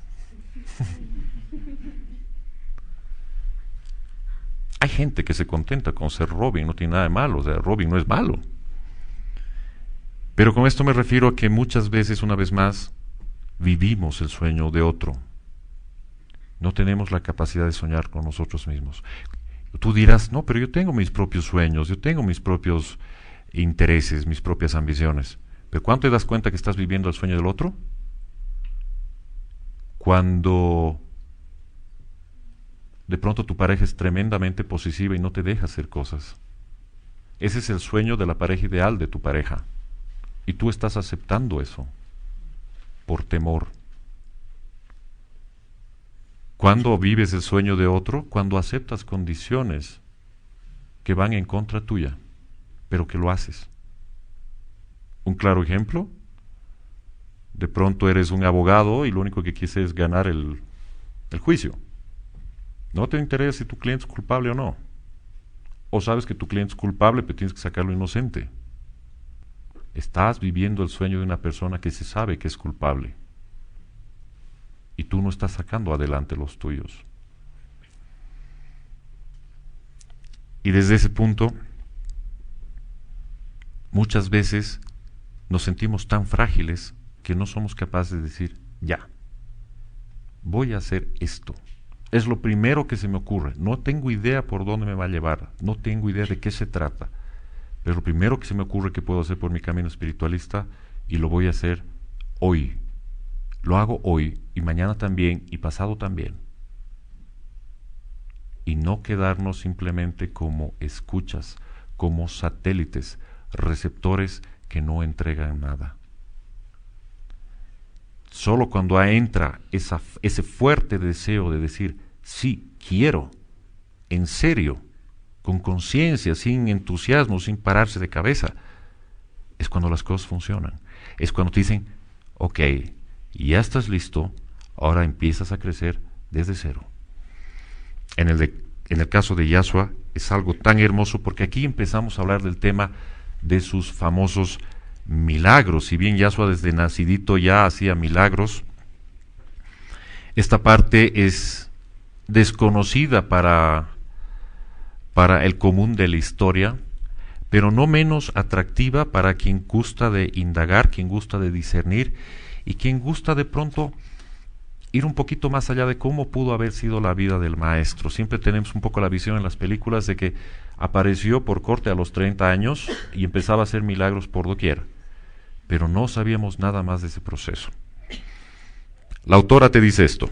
Hay gente que se contenta con ser Robin, no tiene nada de malo, o sea, Robin no es malo. Pero con esto me refiero a que muchas veces, una vez más, vivimos el sueño de otro. No tenemos la capacidad de soñar con nosotros mismos. Tú dirás, no, pero yo tengo mis propios sueños, yo tengo mis propios intereses, mis propias ambiciones. Pero ¿cuándo te das cuenta que estás viviendo el sueño del otro? Cuando de pronto tu pareja es tremendamente posesiva y no te deja hacer cosas. Ese es el sueño de la pareja ideal de tu pareja. Y tú estás aceptando eso por temor. ¿Cuándo vives el sueño de otro? Cuando aceptas condiciones que van en contra tuya, pero que lo haces. Un claro ejemplo, de pronto eres un abogado y lo único que quieres es ganar el juicio. No te interesa si tu cliente es culpable o no. O sabes que tu cliente es culpable, pero tienes que sacarlo inocente. Estás viviendo el sueño de una persona que se sabe que es culpable. Y tú no estás sacando adelante los tuyos. Y desde ese punto, muchas veces nos sentimos tan frágiles que no somos capaces de decir, ya, voy a hacer esto. Es lo primero que se me ocurre. No tengo idea por dónde me va a llevar. No tengo idea de qué se trata. Pero lo primero que se me ocurre que puedo hacer por mi camino espiritualista, y lo voy a hacer hoy. Lo hago hoy, y mañana también, y pasado también. Y no quedarnos simplemente como escuchas, como satélites, receptores que no entregan nada. Solo cuando entra ese fuerte deseo de decir, sí, quiero, en serio, con conciencia, sin entusiasmo, sin pararse de cabeza, es cuando las cosas funcionan. Es cuando te dicen, ok, ya estás listo, ahora empiezas a crecer desde cero. En el caso de Yahshua es algo tan hermoso porque aquí empezamos a hablar del tema de sus famosos milagros. Si bien Yahshua desde nacidito ya hacía milagros, esta parte es desconocida para el común de la historia, pero no menos atractiva para quien gusta de indagar, quien gusta de discernir y quien gusta de pronto ir un poquito más allá de cómo pudo haber sido la vida del maestro. Siempre tenemos un poco la visión en las películas de que apareció por corte a los 30 años y empezaba a hacer milagros por doquier, pero no sabíamos nada más de ese proceso. La autora te dice esto: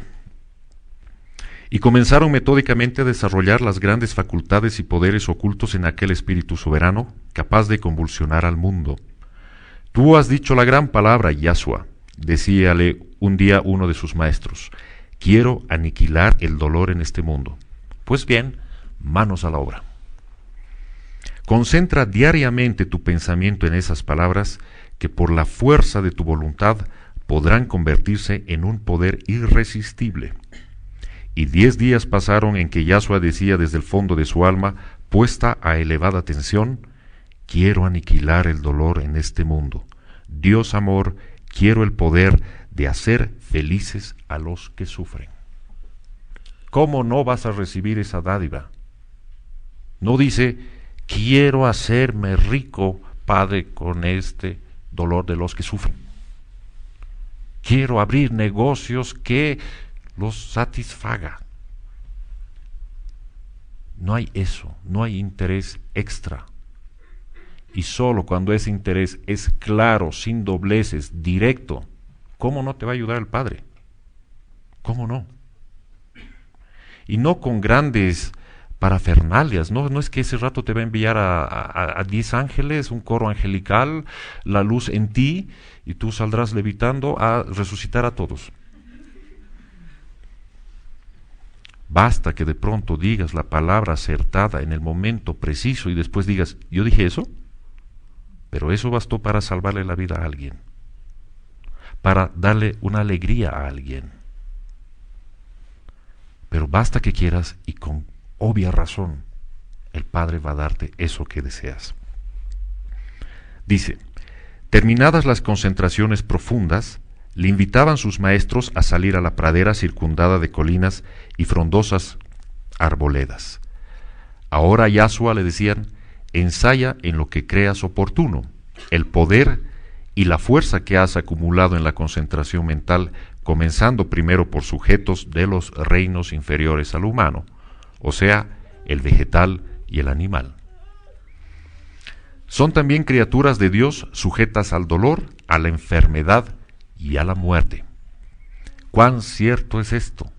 y comenzaron metódicamente a desarrollar las grandes facultades y poderes ocultos en aquel espíritu soberano, capaz de convulsionar al mundo. Tú has dicho la gran palabra, Yahshua, decíale un día uno de sus maestros. Quiero aniquilar el dolor en este mundo. Pues bien, manos a la obra. Concentra diariamente tu pensamiento en esas palabras que por la fuerza de tu voluntad podrán convertirse en un poder irresistible. Y 10 días pasaron en que Yahshua decía desde el fondo de su alma, puesta a elevada tensión, quiero aniquilar el dolor en este mundo. Dios amor, quiero el poder de hacer felices a los que sufren. ¿Cómo no vas a recibir esa dádiva? No dice, quiero hacerme rico, Padre, con este dolor de los que sufren. Quiero abrir negocios que los satisfaga. No hay eso, no hay interés extra. Y solo cuando ese interés es claro, sin dobleces, directo, ¿cómo no te va a ayudar el Padre? ¿Cómo no? y no con grandes parafernalias. No es que ese rato te va a enviar a 10 ángeles, un coro angelical, la luz en ti, y tú saldrás levitando a resucitar a todos. Basta que de pronto digas la palabra acertada en el momento preciso y después digas, yo dije eso, pero eso bastó para salvarle la vida a alguien, para darle una alegría a alguien. Pero basta que quieras y con obvia razón el Padre va a darte eso que deseas. Dice, terminadas las concentraciones profundas, le invitaban sus maestros a salir a la pradera circundada de colinas y frondosas arboledas. Ahora Yahshua, le decían, ensaya en lo que creas oportuno, el poder y la fuerza que has acumulado en la concentración mental, comenzando primero por sujetos de los reinos inferiores al humano, o sea, el vegetal y el animal. Son también criaturas de Dios sujetas al dolor, a la enfermedad y a la muerte. ¿Cuán cierto es esto?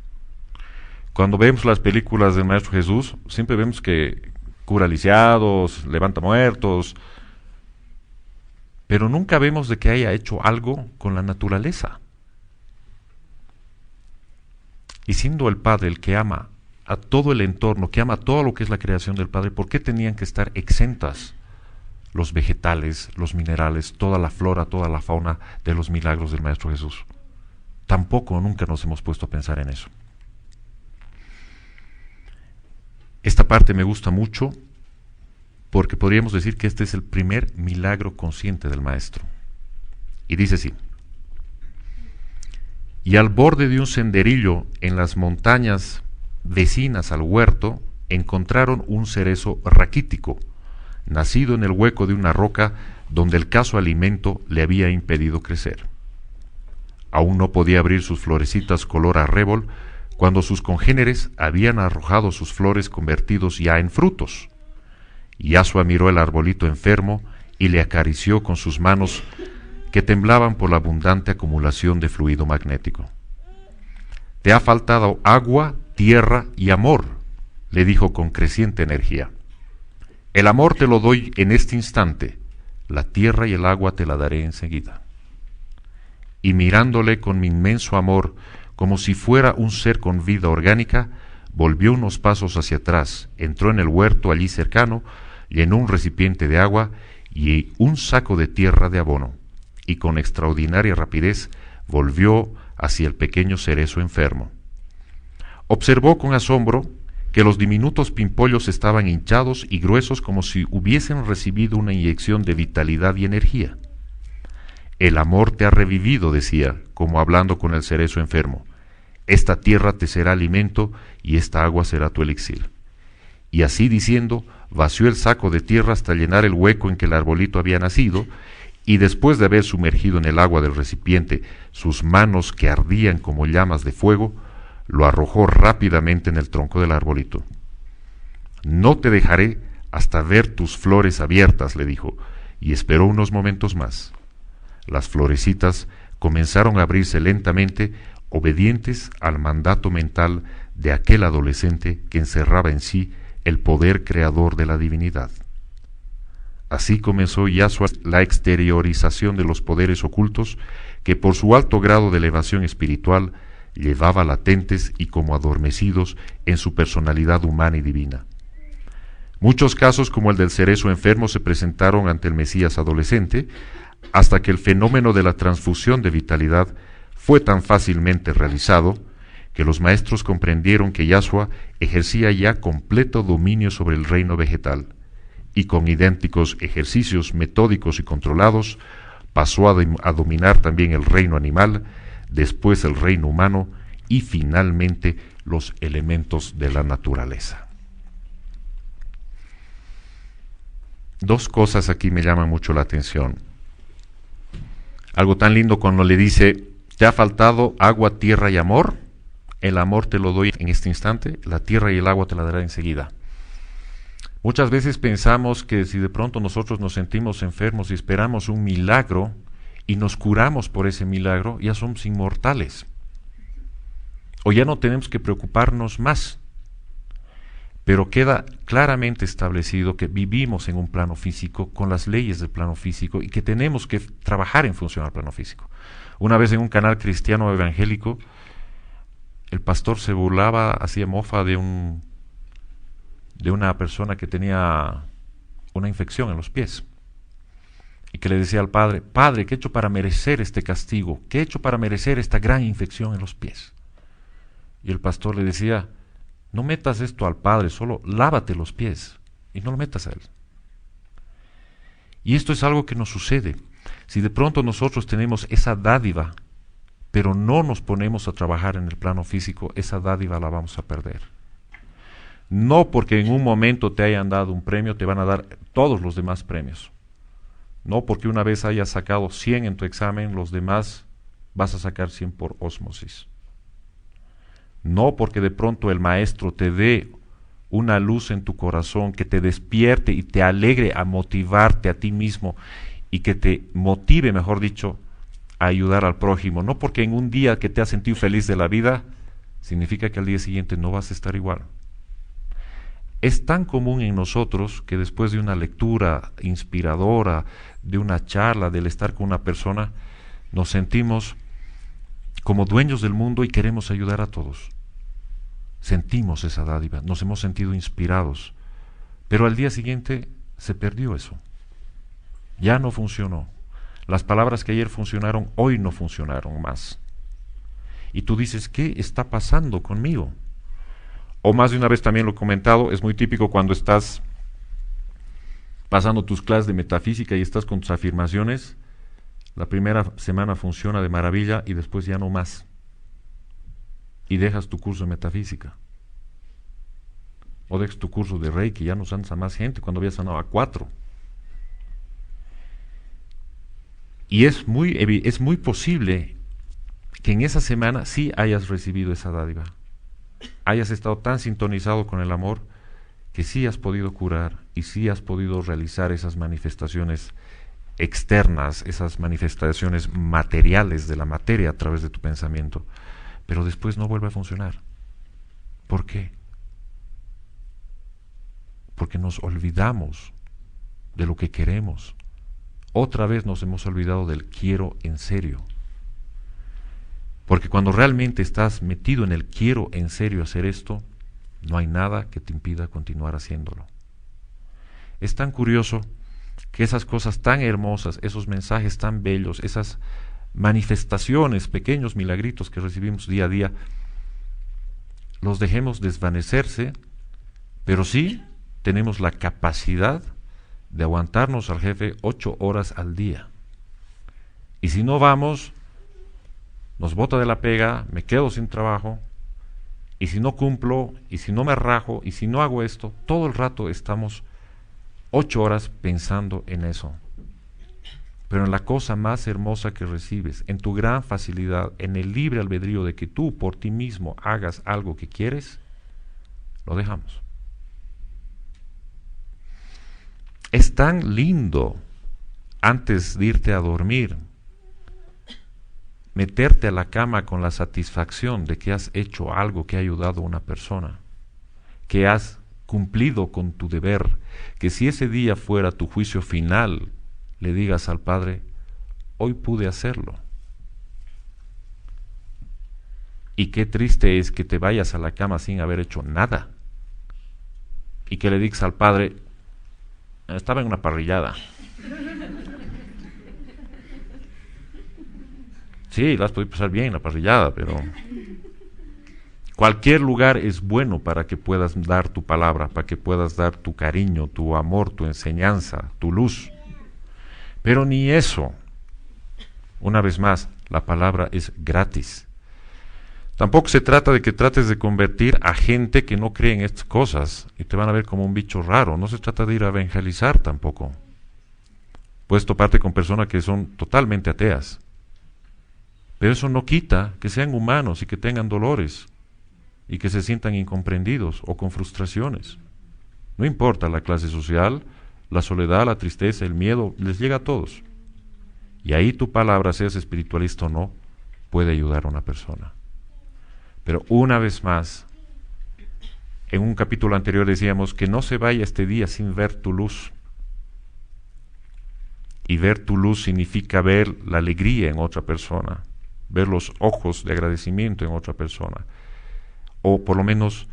Cuando vemos las películas del Maestro Jesús, siempre vemos que cura lisiados, levanta muertos, pero nunca vemos de que haya hecho algo con la naturaleza. Y siendo el Padre el que ama a todo el entorno, que ama todo lo que es la creación del Padre, ¿por qué tenían que estar exentas los vegetales, los minerales, toda la flora, toda la fauna de los milagros del Maestro Jesús? Tampoco, nunca nos hemos puesto a pensar en eso. Esta parte me gusta mucho porque podríamos decir que este es el primer milagro consciente del Maestro. Y dice así: y al borde de un senderillo en las montañas vecinas al huerto encontraron un cerezo raquítico, nacido en el hueco de una roca donde el escaso alimento le había impedido crecer. Aún no podía abrir sus florecitas color arrebol cuando sus congéneres habían arrojado sus flores convertidos ya en frutos. Yahshua miró el arbolito enfermo y le acarició con sus manos que temblaban por la abundante acumulación de fluido magnético. Te ha faltado agua, tierra y amor, le dijo con creciente energía. El amor te lo doy en este instante, la tierra y el agua te la daré enseguida. Y mirándole con mi inmenso amor, como si fuera un ser con vida orgánica, volvió unos pasos hacia atrás, entró en el huerto allí cercano, llenó un recipiente de agua y un saco de tierra de abono, y con extraordinaria rapidez volvió hacia el pequeño cerezo enfermo. Observó con asombro que los diminutos pimpollos estaban hinchados y gruesos como si hubiesen recibido una inyección de vitalidad y energía. El amor te ha revivido, decía, como hablando con el cerezo enfermo. Esta tierra te será alimento y esta agua será tu elixir. Y así diciendo, vació el saco de tierra hasta llenar el hueco en que el arbolito había nacido, y después de haber sumergido en el agua del recipiente sus manos que ardían como llamas de fuego, lo arrojó rápidamente en el tronco del arbolito. No te dejaré hasta ver tus flores abiertas, le dijo, y esperó unos momentos más. Las florecitas comenzaron a abrirse lentamente, obedientes al mandato mental de aquel adolescente que encerraba en sí el poder creador de la divinidad. Así comenzó Yahshua la exteriorización de los poderes ocultos que por su alto grado de elevación espiritual llevaba latentes y como adormecidos en su personalidad humana y divina. Muchos casos como el del cerezo enfermo se presentaron ante el Mesías adolescente, hasta que el fenómeno de la transfusión de vitalidad fue tan fácilmente realizado que los maestros comprendieron que Yahshua ejercía ya completo dominio sobre el reino vegetal, y con idénticos ejercicios metódicos y controlados pasó a dominar también el reino animal, después el reino humano y finalmente los elementos de la naturaleza. Dos cosas aquí me llaman mucho la atención. Algo tan lindo cuando le dice, ¿te ha faltado agua, tierra y amor? El amor te lo doy en este instante, la tierra y el agua te la daré enseguida. Muchas veces pensamos que si de pronto nosotros nos sentimos enfermos y esperamos un milagro y nos curamos por ese milagro, ya somos inmortales. O ya no tenemos que preocuparnos más pero queda claramente establecido que vivimos en un plano físico con las leyes del plano físico y que tenemos que trabajar en función al plano físico. Una vez en un canal cristiano evangélico, el pastor se burlaba, hacía mofa de una persona que tenía una infección en los pies y que le decía al padre: Padre, ¿qué he hecho para merecer este castigo? ¿Qué he hecho para merecer esta gran infección en los pies? Y el pastor le decía: no metas esto al Padre, solo lávate los pies y no lo metas a Él. Y esto es algo que nos sucede. Si de pronto nosotros tenemos esa dádiva, pero no nos ponemos a trabajar en el plano físico, esa dádiva la vamos a perder. No porque en un momento te hayan dado un premio, te van a dar todos los demás premios. No porque una vez hayas sacado 100 en tu examen, los demás vas a sacar 100 por ósmosis. No porque de pronto el maestro te dé una luz en tu corazón que te despierte y te alegre a motivarte a ti mismo y que te motive, mejor dicho, a ayudar al prójimo. No porque en un día que te has sentido feliz de la vida, significa que al día siguiente no vas a estar igual. Es tan común en nosotros que después de una lectura inspiradora, de una charla, del estar con una persona, nos sentimos como dueños del mundo y queremos ayudar a todos. Sentimos esa dádiva, nos hemos sentido inspirados, pero al día siguiente se perdió eso. Ya no funcionó. Las palabras que ayer funcionaron, hoy no funcionaron más. Y tú dices: ¿qué está pasando conmigo? O más de una vez también lo he comentado, es muy típico cuando estás pasando tus clases de metafísica y estás con tus afirmaciones. La primera semana funciona de maravilla y después ya no más. Y dejas tu curso de metafísica. O dejas tu curso de Reiki, ya no sanas a más gente cuando habías sanado a 4. Y es muy posible que en esa semana sí hayas recibido esa dádiva. Hayas estado tan sintonizado con el amor que sí has podido curar y sí has podido realizar esas manifestaciones externas, esas manifestaciones materiales de la materia a través de tu pensamiento, pero después no vuelve a funcionar. ¿Por qué? Porque nos olvidamos de lo que queremos. Otra vez nos hemos olvidado del quiero en serio. Porque cuando realmente estás metido en el quiero en serio hacer esto, no hay nada que te impida continuar haciéndolo. Es tan curioso que esas cosas tan hermosas, esos mensajes tan bellos, esas manifestaciones, pequeños milagritos que recibimos día a día, los dejemos desvanecerse, pero sí tenemos la capacidad de aguantarnos al jefe 8 horas al día. Y si no vamos, nos bota de la pega, me quedo sin trabajo, y si no cumplo, y si no me rajo, y si no hago esto, todo el rato estamos 8 horas pensando en eso. Pero en la cosa más hermosa que recibes, en tu gran facilidad, en el libre albedrío de que tú por ti mismo hagas algo que quieres, lo dejamos. Es tan lindo, antes de irte a dormir, meterte a la cama con la satisfacción de que has hecho algo que ha ayudado a una persona, que has cumplido con tu deber, que si ese día fuera tu juicio final, le digas al Padre: hoy pude hacerlo. Y qué triste es que te vayas a la cama sin haber hecho nada, y que le digas al Padre: estaba en una parrillada. Sí, la has podido pasar bien en la parrillada, pero cualquier lugar es bueno para que puedas dar tu palabra, para que puedas dar tu cariño, tu amor, tu enseñanza, tu luz. Pero ni eso. Una vez más, la palabra es gratis. Tampoco se trata de que trates de convertir a gente que no cree en estas cosas y te van a ver como un bicho raro. No se trata de ir a evangelizar tampoco. Puedes toparte con personas que son totalmente ateas. Pero eso no quita que sean humanos y que tengan dolores y que se sientan incomprendidos o con frustraciones. No importa la clase social, la soledad, la tristeza, el miedo, les llega a todos. Y ahí tu palabra, seas espiritualista o no, puede ayudar a una persona. Pero una vez más, En un capítulo anterior decíamos que no se vaya este día sin ver tu luz. Y ver tu luz significa ver la alegría en otra persona, ver los ojos de agradecimiento en otra persona, o por lo menos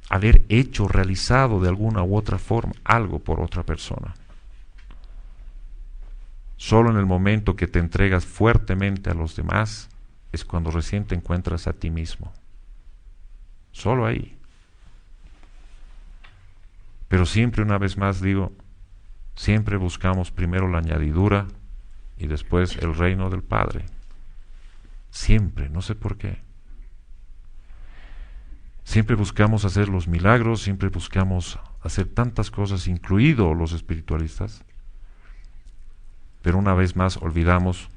haber hecho, realizado de alguna u otra forma algo por otra persona. Solo en el momento que te entregas fuertemente a los demás es cuando recién te encuentras a ti mismo. Solo ahí. Pero siempre, una vez más digo, siempre buscamos primero la añadidura y después el reino del Padre. Siempre, no sé por qué. Siempre buscamos hacer los milagros, siempre buscamos hacer tantas cosas, incluidos los espiritualistas. Pero una vez más olvidamos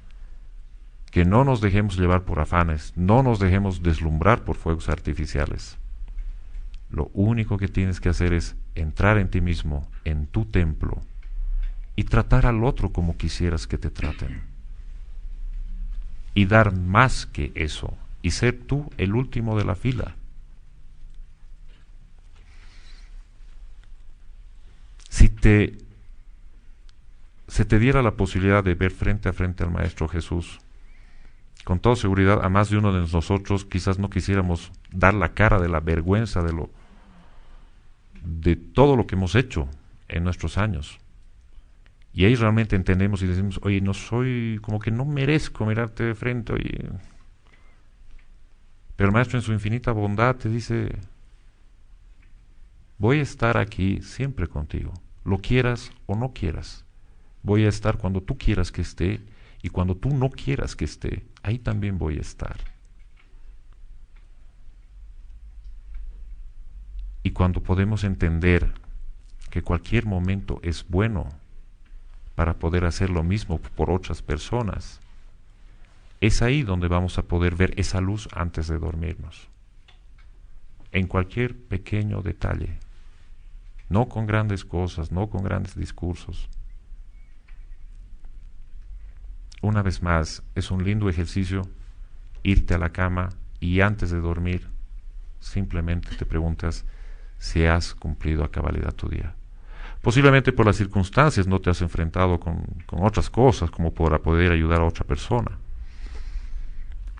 que no nos dejemos llevar por afanes, no nos dejemos deslumbrar por fuegos artificiales. Lo único que tienes que hacer es entrar en ti mismo, en tu templo, y tratar al otro como quisieras que te traten. Y dar más que eso, y ser tú el último de la fila. Si se te diera la posibilidad de ver frente a frente al Maestro Jesús, con toda seguridad a más de uno de nosotros quizás no quisiéramos dar la cara de la vergüenza de todo lo que hemos hecho en nuestros años. Y ahí realmente entendemos y decimos, oye, no soy, como que no merezco mirarte de frente, oye. Pero el Maestro en su infinita bondad te dice, voy a estar aquí siempre contigo, lo quieras o no quieras. Voy a estar cuando tú quieras que esté, y cuando tú no quieras que esté, ahí también voy a estar. Y cuando podemos entender que cualquier momento es bueno para poder hacer lo mismo por otras personas, es ahí donde vamos a poder ver esa luz antes de dormirnos. En cualquier pequeño detalle, no con grandes cosas, no con grandes discursos. Una vez más, es un lindo ejercicio irte a la cama y antes de dormir simplemente te preguntas si has cumplido a cabalidad tu día. Posiblemente por las circunstancias no te has enfrentado con otras cosas como para poder ayudar a otra persona.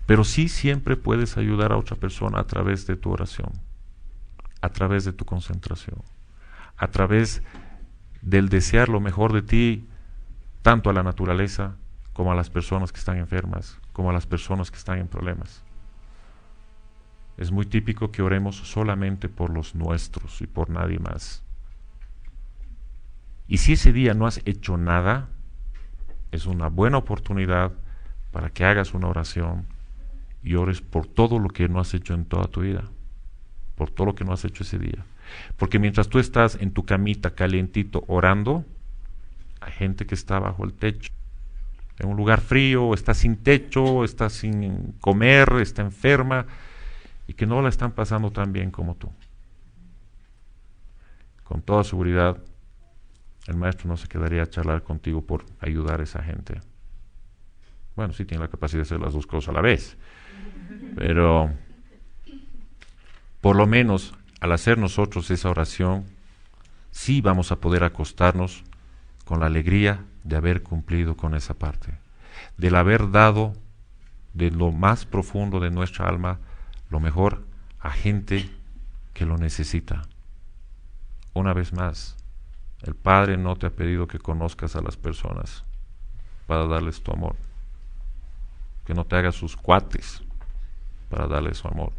Pero sí siempre puedes ayudar a otra persona a través de tu oración, a través de tu concentración, a través del desear lo mejor de ti, tanto a la naturaleza como a las personas que están enfermas, como a las personas que están en problemas. Es muy típico que oremos solamente por los nuestros y por nadie más. Y si ese día no has hecho nada, es una buena oportunidad para que hagas una oración y ores por todo lo que no has hecho en toda tu vida, por todo lo que no has hecho ese día. Porque mientras tú estás en tu camita calientito orando, hay gente que está bajo el techo, en un lugar frío, está sin techo, está sin comer, está enferma, y que no la están pasando tan bien como tú. Con toda seguridad, el Maestro no se quedaría a charlar contigo por ayudar a esa gente. Bueno, sí tiene la capacidad de hacer las dos cosas a la vez, pero por lo menos al hacer nosotros esa oración, sí vamos a poder acostarnos con la alegría de haber cumplido con esa parte, del haber dado de lo más profundo de nuestra alma lo mejor a gente que lo necesita. Una vez más, el Padre no te ha pedido que conozcas a las personas para darles tu amor, que no te hagas sus cuates para darles su amor.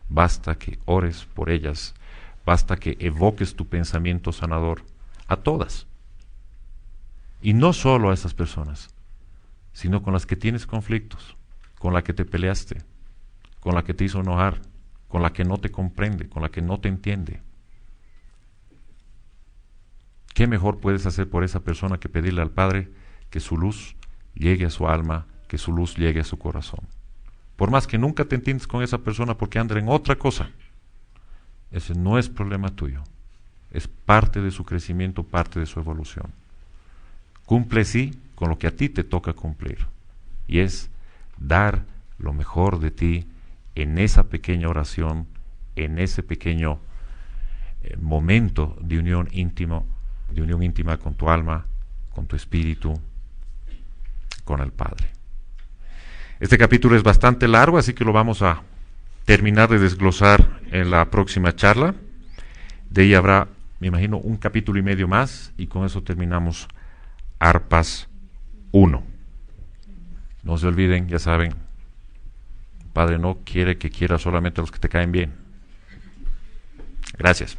Basta que ores por ellas, basta que evoques tu pensamiento sanador a todas. Y no solo a esas personas, sino con las que tienes conflictos, con la que te peleaste, con la que te hizo enojar, con la que no te comprende, con la que no te entiende. ¿Qué mejor puedes hacer por esa persona que pedirle al Padre que su luz llegue a su alma, que su luz llegue a su corazón? Por más que nunca te entiendas con esa persona porque anda en otra cosa, ese no es problema tuyo. Es parte de su crecimiento, parte de su evolución. Cumple sí con lo que a ti te toca cumplir, y es dar lo mejor de ti en esa pequeña oración en ese pequeño momento de unión íntima con tu alma, con tu espíritu, con el Padre. Este capítulo es bastante largo, así que lo vamos a terminar de desglosar en la próxima charla. De ahí habrá, me imagino, un capítulo y medio más, y con eso terminamos Arpas 1. No se olviden, ya saben, el Padre no quiere que quieras solamente a los que te caen bien. Gracias.